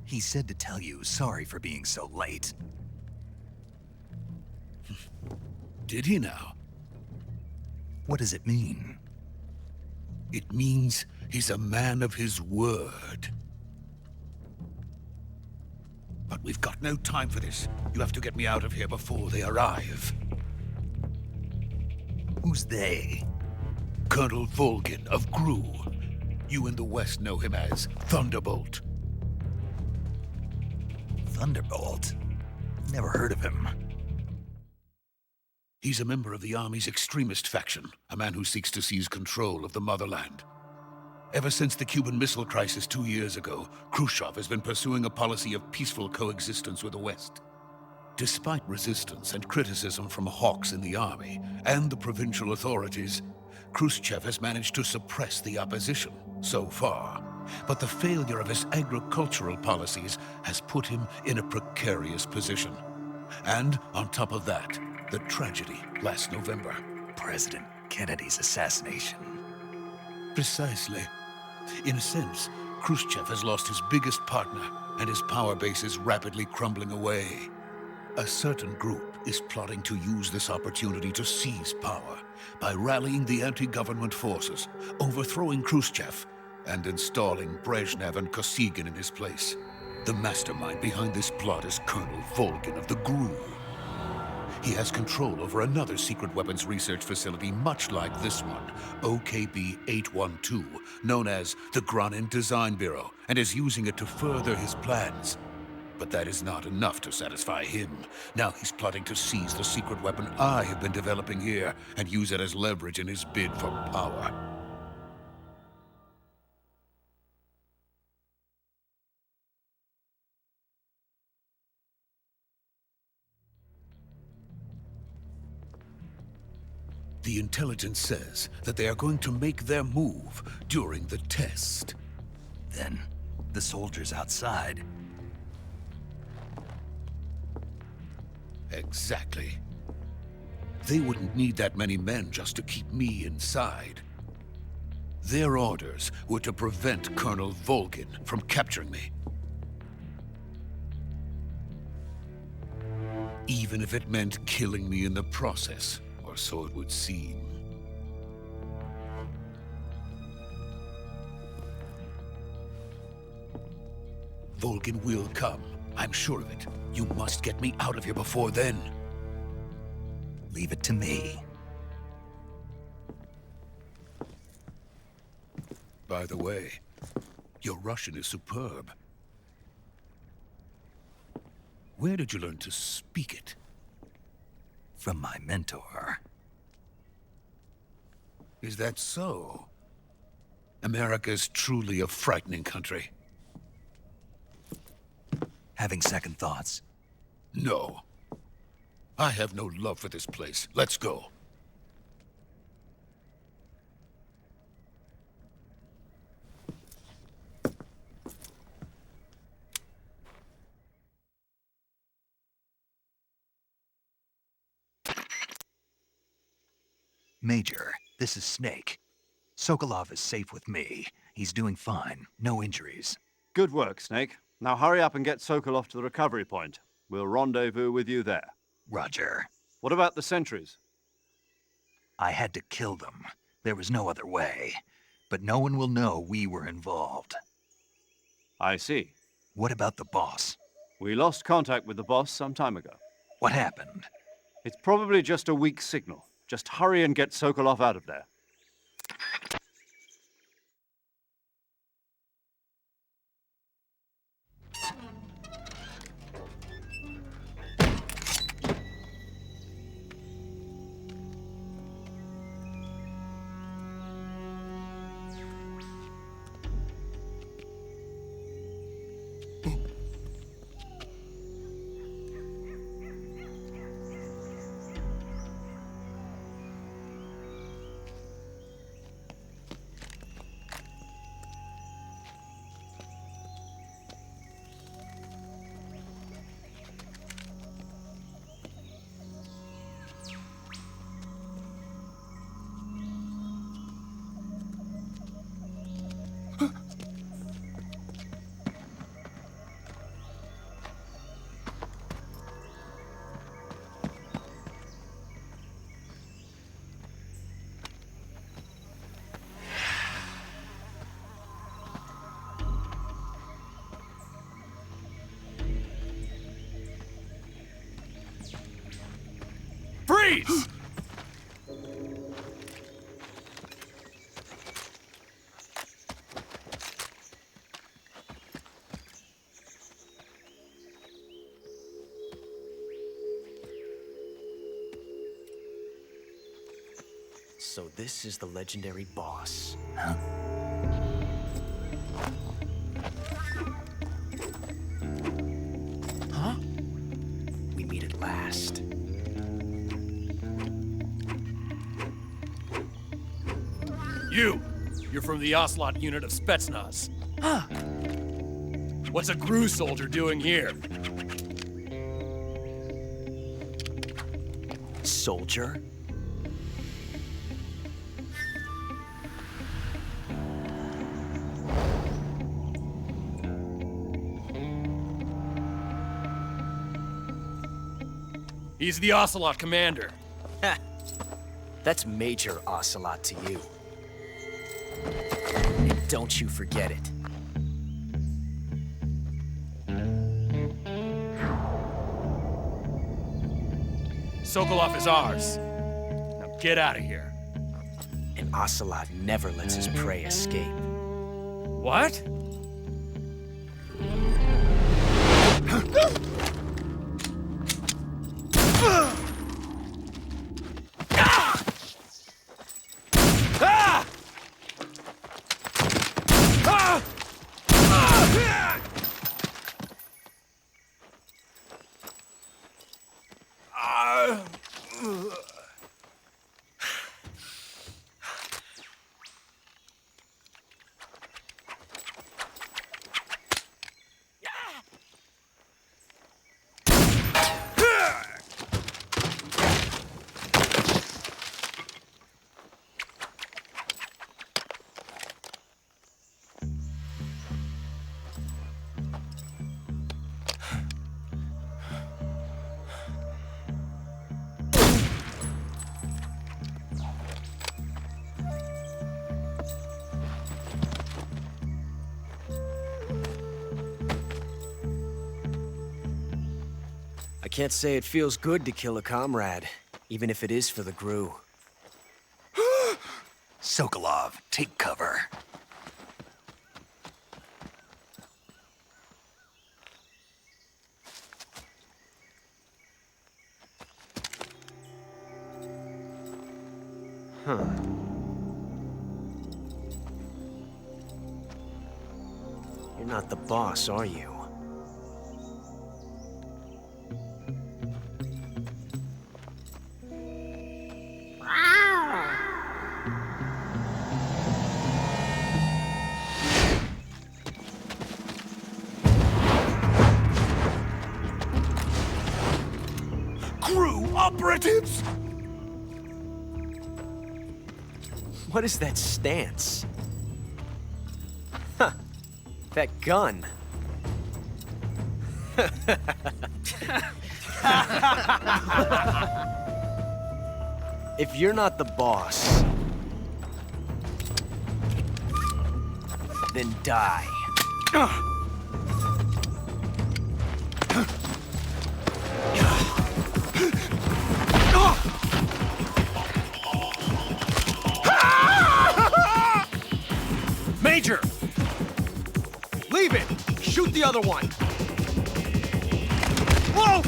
He said to tell you sorry for being so late. Did he now? What does it mean? It means he's a man of his word. But we've got no time for this. You have to get me out of here before they arrive. Who's they? Colonel Volgin of Gru. You in the West know him as Thunderbolt. Thunderbolt? Never heard of him. He's a member of the Army's extremist faction, a man who seeks to seize control of the motherland. Ever since the Cuban Missile Crisis 2 years ago, Khrushchev has been pursuing a policy of peaceful coexistence with the West. Despite resistance and criticism from hawks in the army and the provincial authorities, Khrushchev has managed to suppress the opposition so far. But the failure of his agricultural policies has put him in a precarious position. And on top of that, the tragedy last November. President Kennedy's assassination. Precisely. In a sense, Khrushchev has lost his biggest partner, and his power base is rapidly crumbling away. A certain group is plotting to use this opportunity to seize power by rallying the anti-government forces, overthrowing Khrushchev, and installing Brezhnev and Kosygin in his place. The mastermind behind this plot is Colonel Volgin of the GRU. He has control over another secret weapons research facility much like this one, OKB-812, known as the Granin Design Bureau, and is using it to further his plans. But that is not enough to satisfy him. Now he's plotting to seize the secret weapon I have been developing here and use it as leverage in his bid for power. The intelligence says that they are going to make their move during the test. Then, the soldiers outside. Exactly. They wouldn't need that many men just to keep me inside. Their orders were to prevent Colonel Volgin from capturing me. Even if it meant killing me in the process. Or so it would seem. Volgin will come. I'm sure of it. You must get me out of here before then. Leave it to me. By the way, your Russian is superb. Where did you learn to speak it? From my mentor. Is that so? America's truly a frightening country. Having second thoughts? No. I have no love for this place. Let's go. Major, this is Snake. Sokolov is safe with me. He's doing fine. No injuries. Good work, Snake. Now hurry up and get Sokolov to the recovery point. We'll rendezvous with you there. Roger. What about the sentries? I had to kill them. There was no other way. But no one will know we were involved. I see. What about the boss? We lost contact with the boss some time ago. What happened? It's probably just a weak signal. Just hurry and get Sokolov out of there. Freeze! So this is the legendary boss. Huh? Huh? We meet at last. You're from the Ocelot unit of Spetsnaz. Huh. What's a GRU soldier doing here? Soldier? He's the Ocelot commander. That's Major Ocelot to you. And don't you forget it. Sokolov is ours. Now get out of here. And Ocelot never lets his prey escape. What? I can't say it feels good to kill a comrade, even if it is for the GRU. Sokolov, take cover. Huh. You're not the boss, are you? GRU operatives! What is that stance? Huh. That gun. If you're not the boss, then die. Major! Leave it! Shoot the other one! Whoa!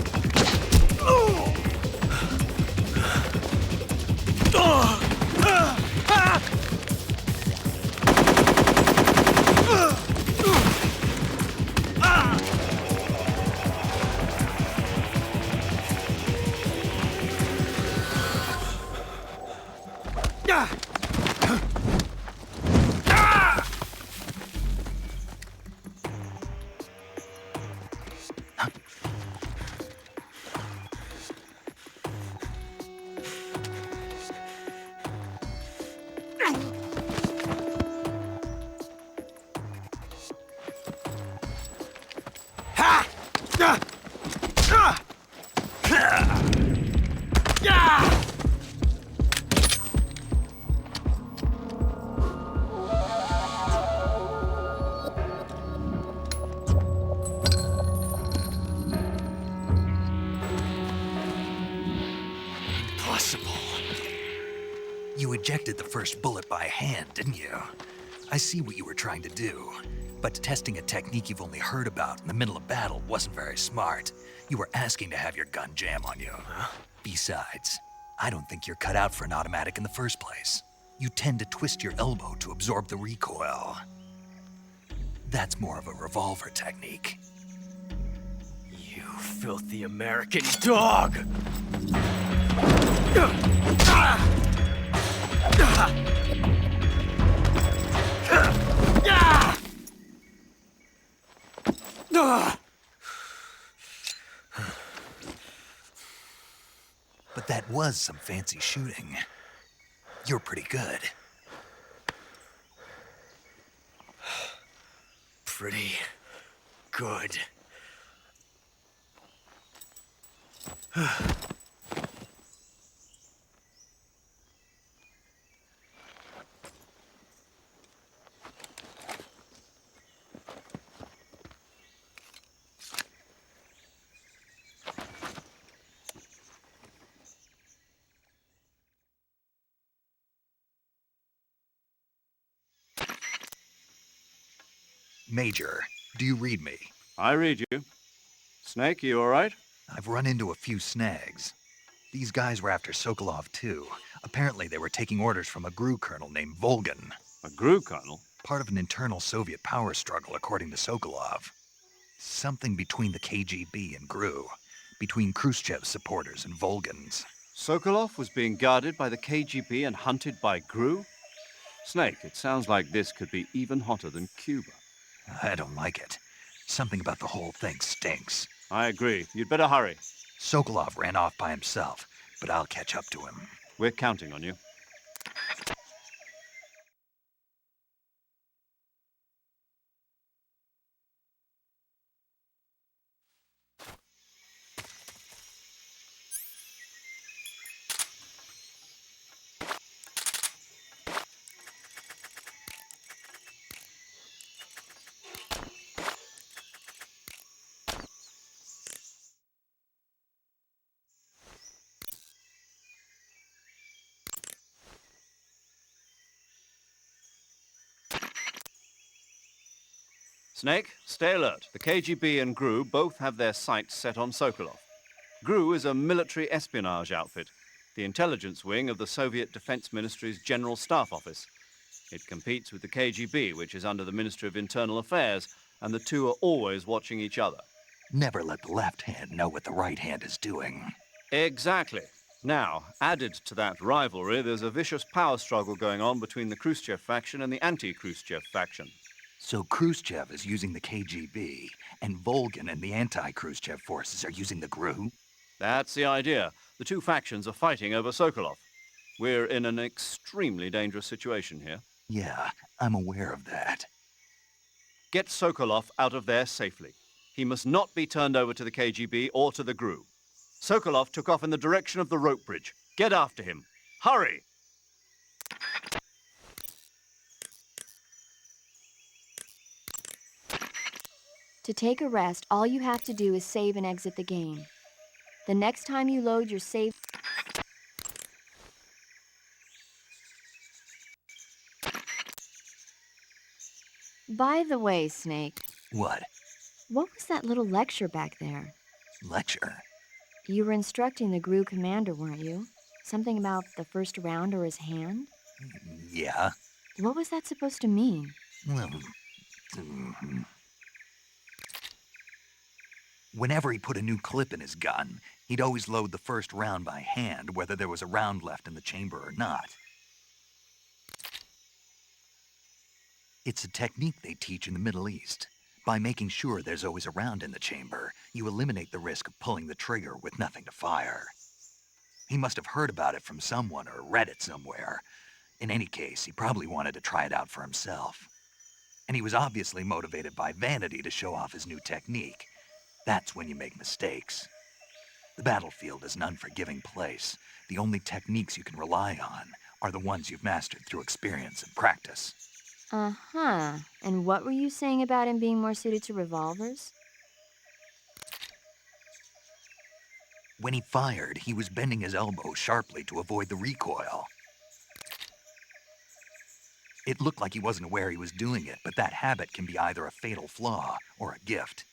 You ejected the first bullet by hand, didn't you? I see what you were trying to do, but testing a technique you've only heard about in the middle of battle wasn't very smart. You were asking to have your gun jam on you. Besides, I don't think you're cut out for an automatic in the first place. You tend to twist your elbow to absorb the recoil. That's more of a revolver technique. You filthy American dog! But that was some fancy shooting. You're pretty good. Pretty good. Major, do you read me? I read you. Snake, you all right? I've run into a few snags. These guys were after Sokolov too. Apparently they were taking orders from a GRU colonel named Volgan. A GRU colonel? Part of an internal Soviet power struggle, according to Sokolov. Something between the KGB and GRU. Between Khrushchev's supporters and Volgan's. Sokolov was being guarded by the KGB and hunted by GRU? Snake, it sounds like this could be even hotter than Cuba. I don't like it. Something about the whole thing stinks. I agree. You'd better hurry. Sokolov ran off by himself, but I'll catch up to him. We're counting on you. Snake, stay alert. The KGB and GRU both have their sights set on Sokolov. GRU is a military espionage outfit, the intelligence wing of the Soviet Defense Ministry's General Staff Office. It competes with the KGB, which is under the Ministry of Internal Affairs, and the two are always watching each other. Never let the left hand know what the right hand is doing. Exactly. Now, added to that rivalry, there's a vicious power struggle going on between the Khrushchev faction and the anti-Khrushchev faction. So Khrushchev is using the KGB, and Volgan and the anti-Khrushchev forces are using the GRU? That's the idea. The two factions are fighting over Sokolov. We're in an extremely dangerous situation here. Yeah, I'm aware of that. Get Sokolov out of there safely. He must not be turned over to the KGB or to the GRU. Sokolov took off in the direction of the rope bridge. Get after him. Hurry! To take a rest, all you have to do is save and exit the game. The next time you load your save... By the way, Snake, What? what was that little lecture back there? Lecture? You were instructing the GRU commander, weren't you? Something about the first round or his hand? Yeah. What was that supposed to mean? Well, whenever he put a new clip in his gun, he'd always load the first round by hand, whether there was a round left in the chamber or not. It's a technique they teach in the Middle East. By making sure there's always a round in the chamber, you eliminate the risk of pulling the trigger with nothing to fire. He must have heard about it from someone or read it somewhere. In any case, he probably wanted to try it out for himself. And he was obviously motivated by vanity to show off his new technique. That's when you make mistakes. The battlefield is an unforgiving place. The only techniques you can rely on are the ones you've mastered through experience and practice. Uh-huh. And what were you saying about him being more suited to revolvers? When he fired, he was bending his elbow sharply to avoid the recoil. It looked like he wasn't aware he was doing it, but that habit can be either a fatal flaw or a gift.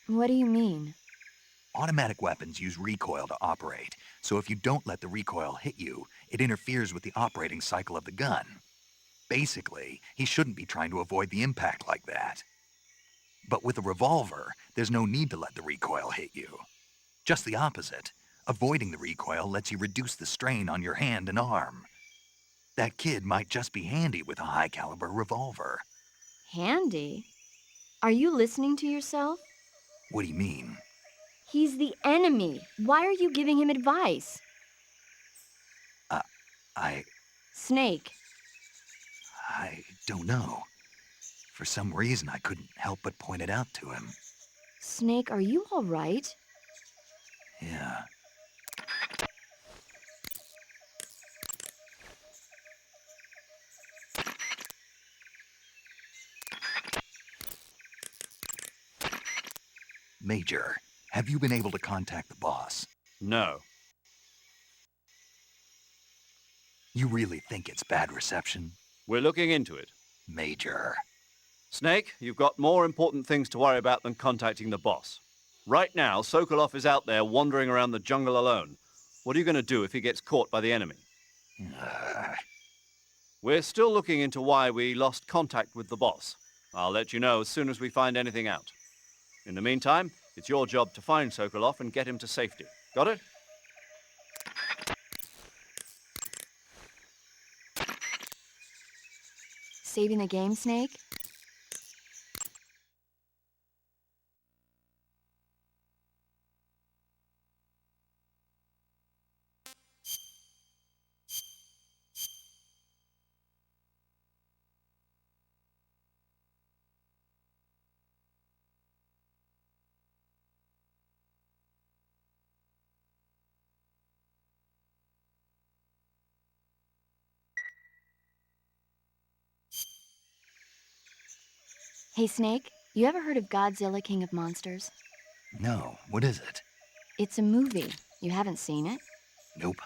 What do you mean? Automatic weapons use recoil to operate, so if you don't let the recoil hit you, it interferes with the operating cycle of the gun. Basically, he shouldn't be trying to avoid the impact like that. But with a revolver, there's no need to let the recoil hit you. Just the opposite. Avoiding the recoil lets you reduce the strain on your hand and arm. That kid might just be handy with a high-caliber revolver. Handy? Are you listening to yourself? What do you mean? He's the enemy. Why are you giving him advice? I Snake. don't know. For some reason, I couldn't help but point it out to him. Snake, are you all right? Yeah. Major, have you been able to contact the boss? No. You really think it's bad reception? We're looking into it. Major. Snake, you've got more important things to worry about than contacting the boss. Right now, Sokolov is out there wandering around the jungle alone. What are you going to do if he gets caught by the enemy? We're still looking into why we lost contact with the boss. I'll let you know as soon as we find anything out. In the meantime, it's your job to find Sokolov and get him to safety. Got it? Saving the game, Snake? Hey, Snake, you ever heard of Godzilla, King of Monsters? No, what is it? It's a movie. You haven't seen it? Nope.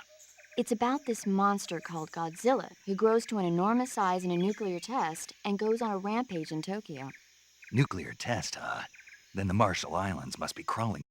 It's about this monster called Godzilla who grows to an enormous size in a nuclear test and goes on a rampage in Tokyo. Nuclear test, huh? Then the Marshall Islands must be crawling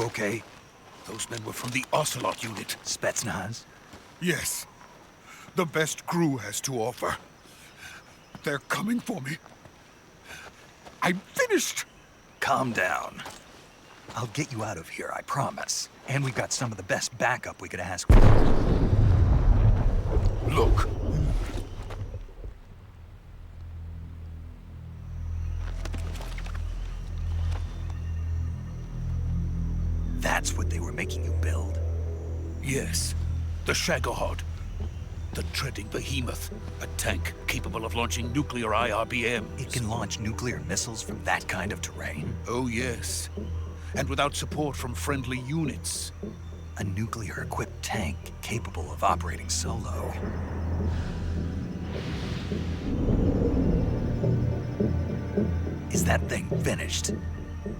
okay? Those men were from the Ocelot unit. Spetsnaz? Yes. The best crew has to offer. They're coming for me. I'm finished! Calm down. I'll get you out of here, I promise. And we've got some of the best backup we could ask for. Look. That's what they were making you build? Yes. The Shagohod. The treading behemoth. A tank capable of launching nuclear IRBMs. It can launch nuclear missiles from that kind of terrain? Oh, yes. And without support from friendly units. A nuclear-equipped tank capable of operating solo. Is that thing finished?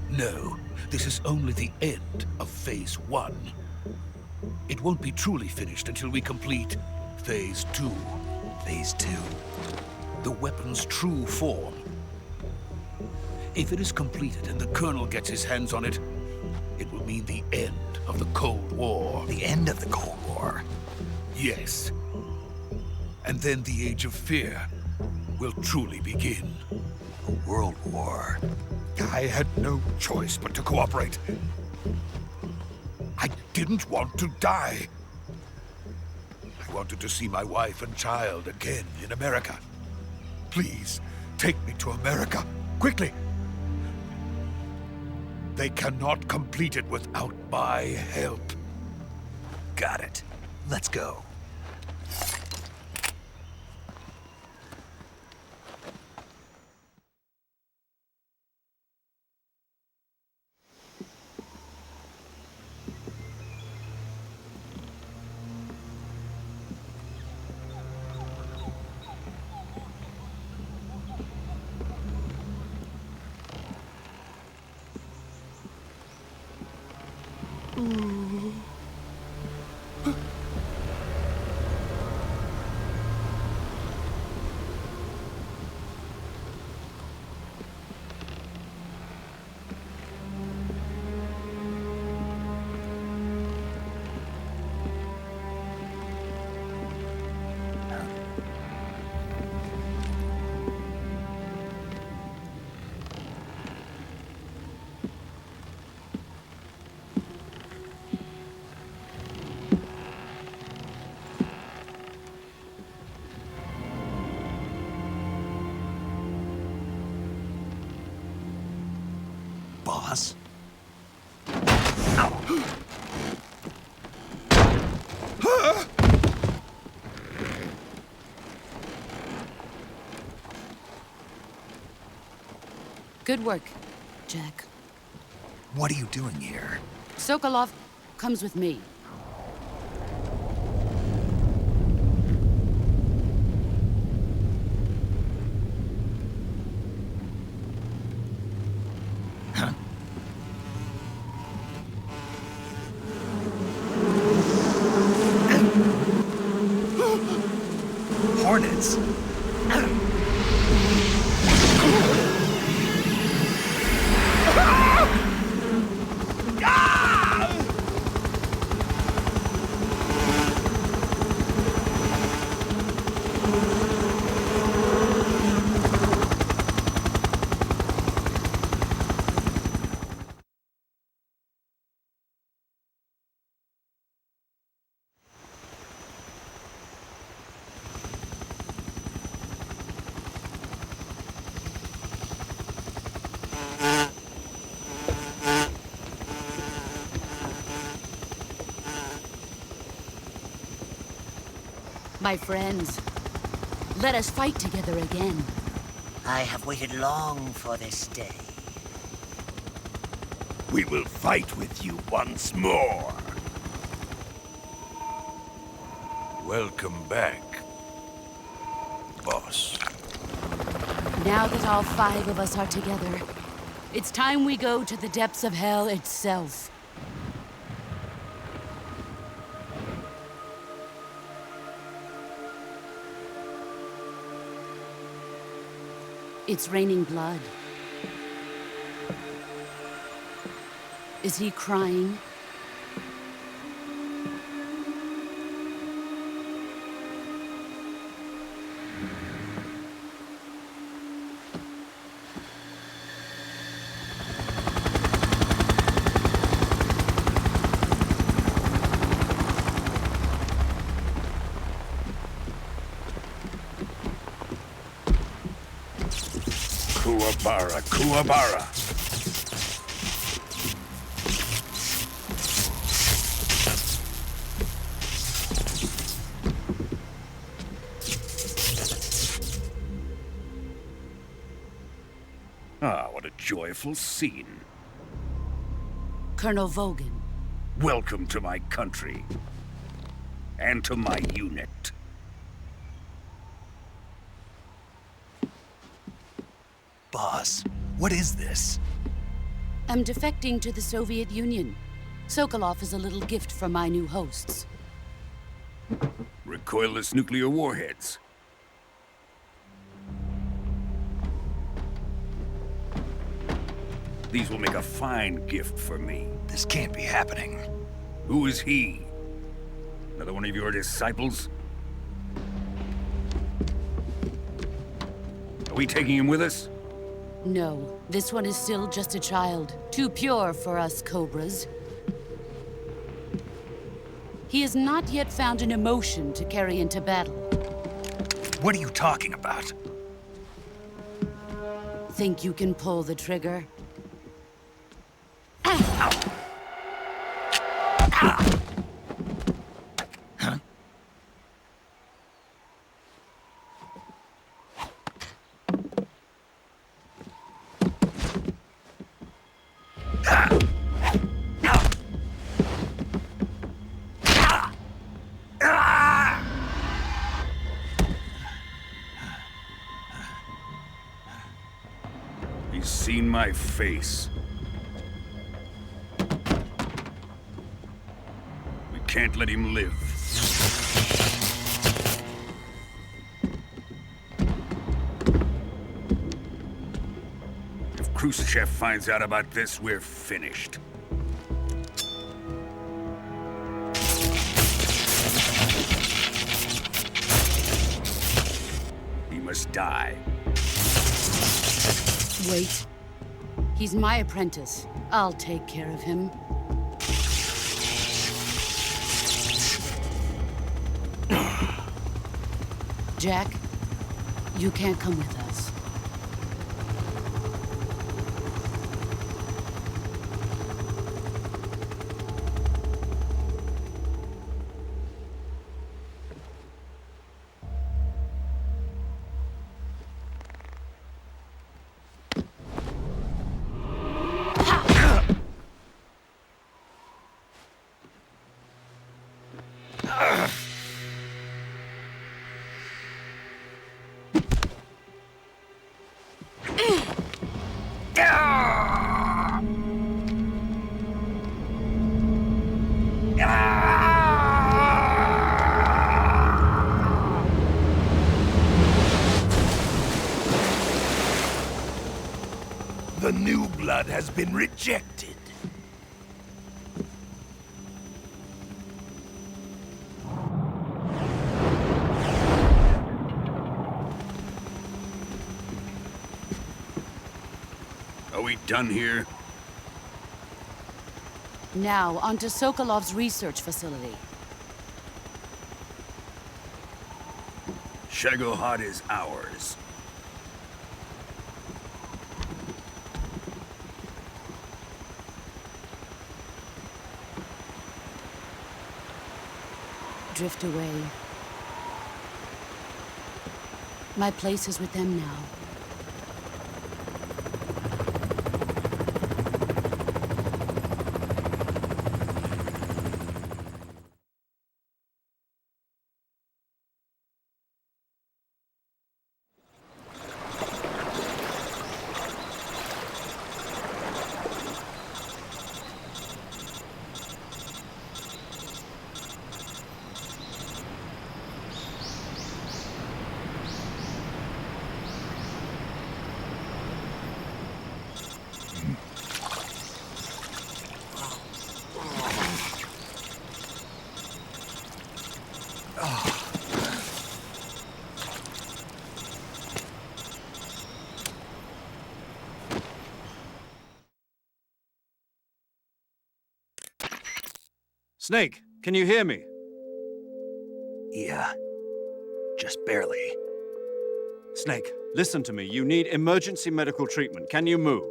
No, this is only the end of Phase 1. It won't be truly finished until we complete Phase 2. Phase 2? The weapon's true form. If it is completed and the Colonel gets his hands on it, it will mean the end of the Cold War. The end of the Cold War? Yes. And then the Age of Fear will truly begin. A world war. I had no choice but to cooperate. I didn't want to die. I wanted to see my wife and child again in America. Please, take me to America, quickly. They cannot complete it without my help. Got it. Let's go. Boss? Good work, Jack. What are you doing here? Sokolov comes with me. Huh? Hornets? My friends, let us fight together again. I have waited long for this day. We will fight with you once more. Welcome back, boss. Now that all 5 of us are together, it's time we go to the depths of hell itself. It's raining blood. Is he crying? Kuwabara, Kuwabara. Ah, what a joyful scene. Colonel Vogan. Welcome to my country. And to my unit. Boss, what is this? I'm defecting to the Soviet Union. Sokolov is a little gift from my new hosts. Recoilless nuclear warheads. These will make a fine gift for me. This can't be happening. Who is he? Another one of your disciples? Are we taking him with us? No, this one is still just a child. Too pure for us Cobras. He has not yet found an emotion to carry into battle. What are you talking about? Think you can pull the trigger? He's seen my face. We can't let him live. If Khrushchev finds out about this, we're finished. He must die. Wait. He's my apprentice. I'll take care of him. Jack, you can't come with us. The new blood has been rejected. Are we done here? Now, onto Sokolov's research facility. Shagohod is ours. Drift away. My place is with them now. Snake, can you hear me? Yeah, just barely. Snake, listen to me. You need emergency medical treatment. Can you move?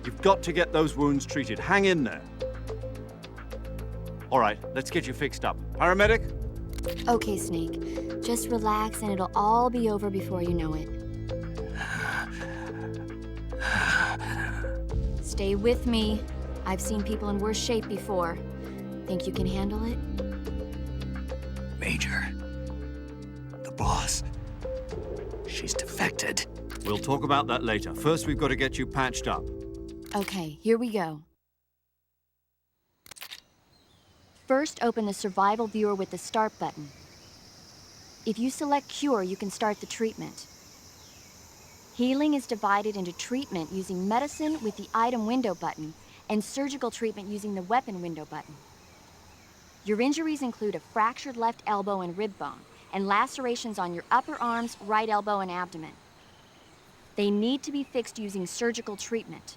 You've got to get those wounds treated. Hang in there. All right, let's get you fixed up. Paramedic? Okay, Snake. Just relax and it'll all be over before you know it. Stay with me. I've seen people in worse shape before. Think you can handle it? Major. The boss. She's defected. We'll talk about that later. First, we've got to get you patched up. Okay, here we go. First, open the survival viewer with the start button. If you select cure, you can start the treatment. Healing is divided into treatment using medicine with the item window button and surgical treatment using the weapon window button. Your injuries include a fractured left elbow and rib bone and lacerations on your upper arms, right elbow, and abdomen. They need to be fixed using surgical treatment.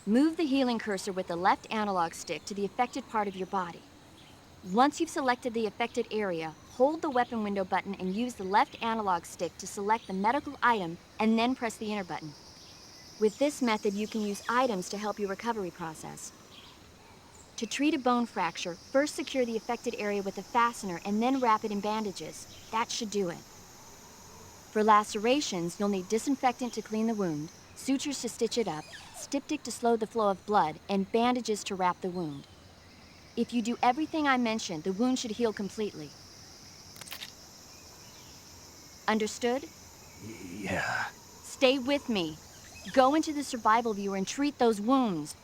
Move the healing cursor with the left analog stick to the affected part of your body. Once you've selected the affected area, hold the weapon window button and use the left analog stick to select the medical item and then press the enter button. With this method, you can use items to help your recovery process. To treat a bone fracture, first secure the affected area with a fastener and then wrap it in bandages. That should do it. For lacerations, you'll need disinfectant to clean the wound, sutures to stitch it up, styptic to slow the flow of blood, and bandages to wrap the wound. If you do everything I mentioned, the wound should heal completely. Understood? Yeah. Stay with me. Go into the survival viewer and treat those wounds.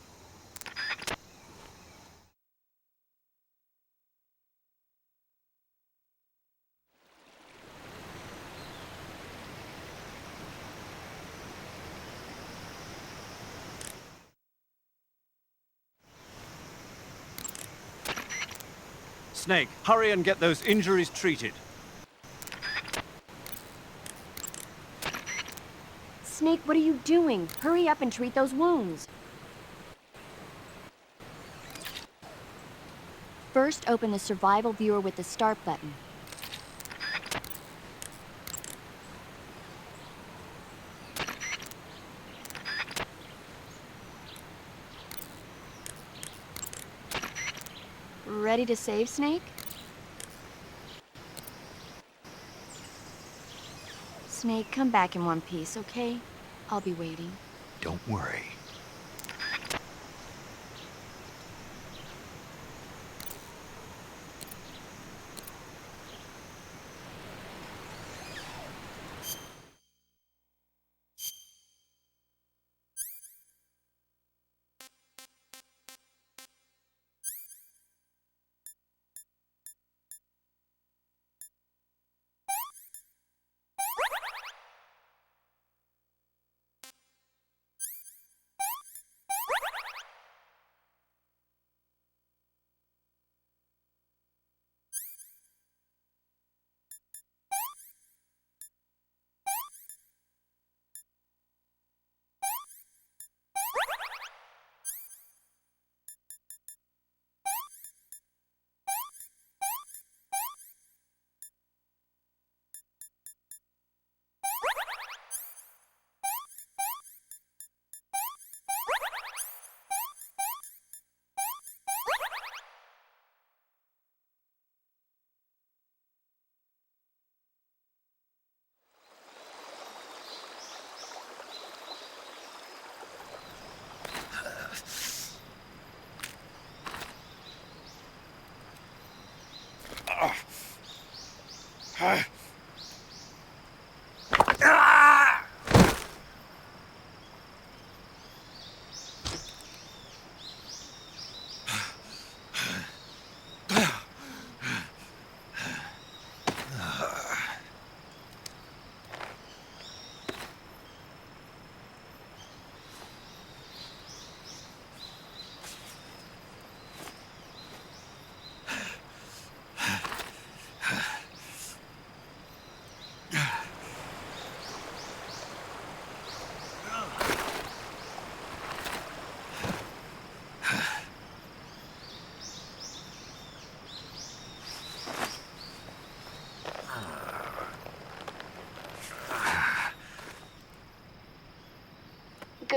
Snake, hurry and get those injuries treated. Snake, what are you doing? Hurry up and treat those wounds. First, open the survival viewer with the start button. Ready to save, Snake? Snake, come back in one piece, okay? I'll be waiting. Don't worry.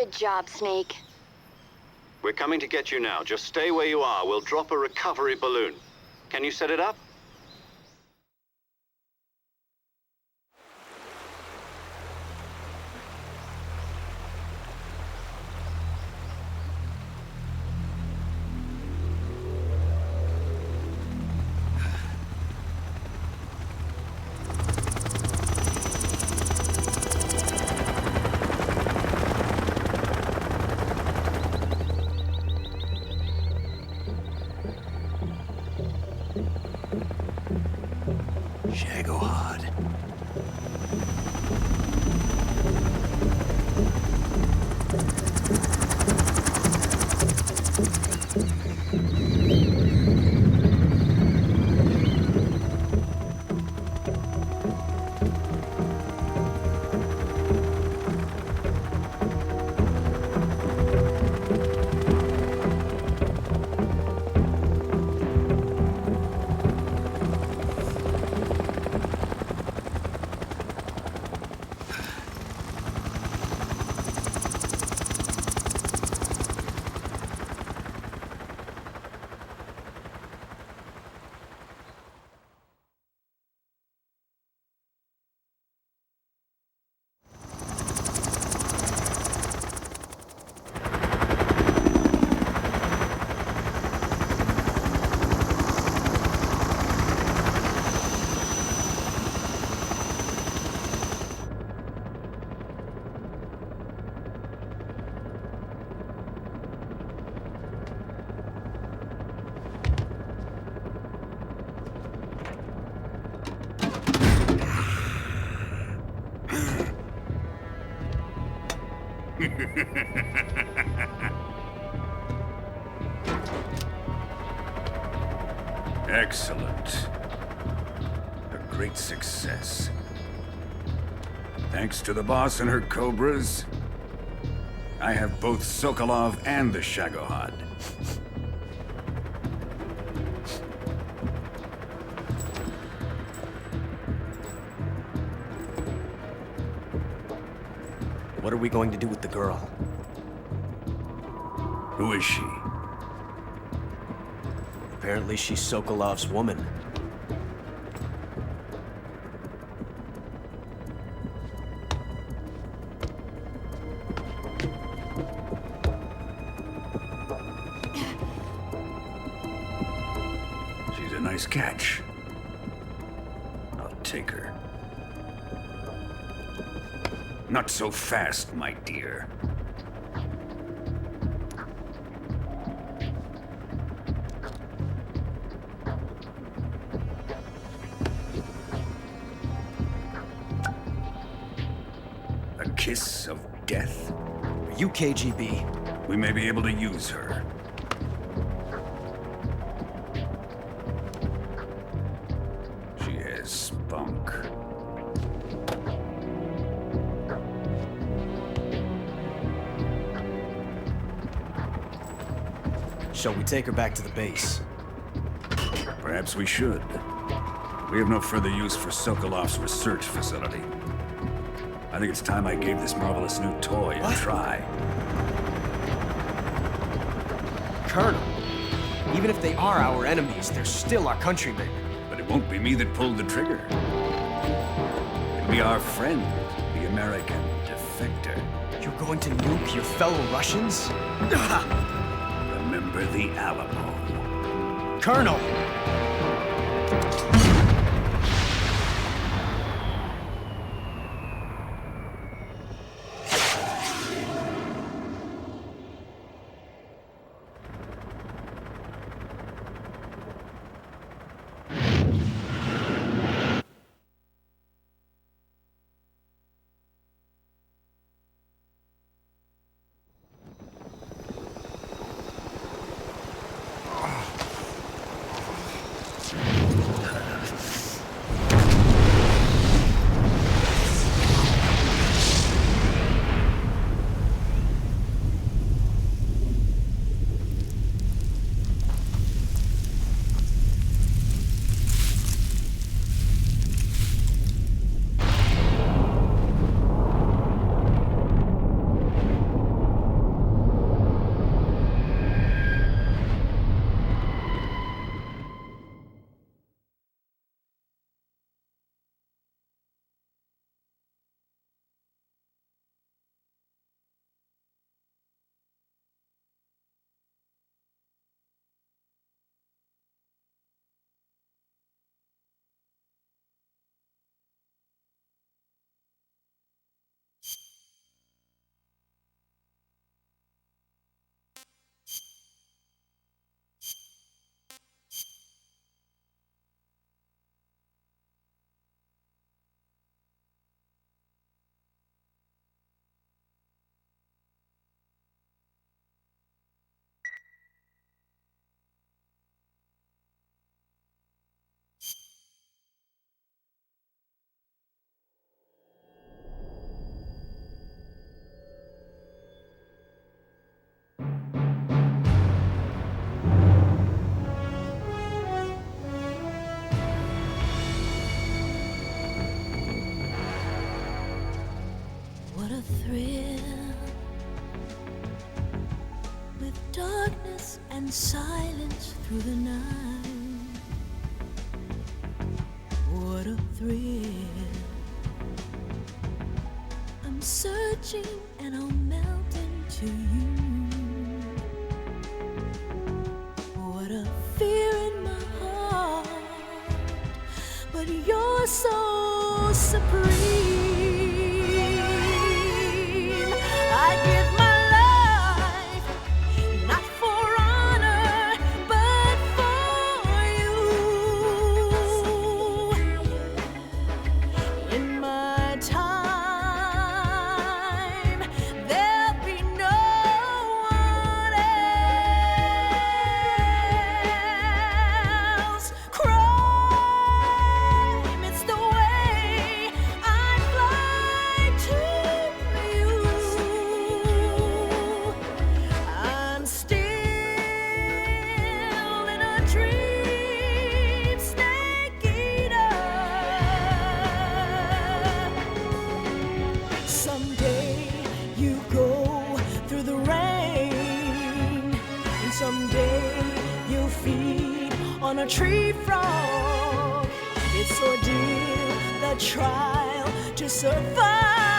Good job, Snake. We're coming to get you now. Just stay where you are. We'll drop a recovery balloon. Can you set it up? Shagohod. Excellent. A great success. Thanks to the boss and her cobras, I have both Sokolov and the Shagohod. What are we going to do with the girl? Who is she? Apparently she's Sokolov's woman. She's a nice catch. I'll take her. Not so fast, my dear. A kiss of death? Are you KGB? We may be able to use her. She has spunk. Shall we take her back to the base? Perhaps we should. We have no further use for Sokolov's research facility. I think it's time I gave this marvelous new toy a try. Colonel, even if they are our enemies, they're still our countrymen. But it won't be me that pulled the trigger. It'll be our friend, the American defector. You're going to nuke your fellow Russians? Remember the Alamo. Colonel! darkness and silence through the night. What a thrill. I'm searching and I'll melt into you. What a fear in my heart, but you're so supreme. I give my life, not for honor, but for you. In my time, there'll be no one else. Crime, it's the way I fly to you. I'm still in a dream, snake eater. Someday you go through the rain, and someday you'll feed on a tree frog. It's ordeal, the trial to survive.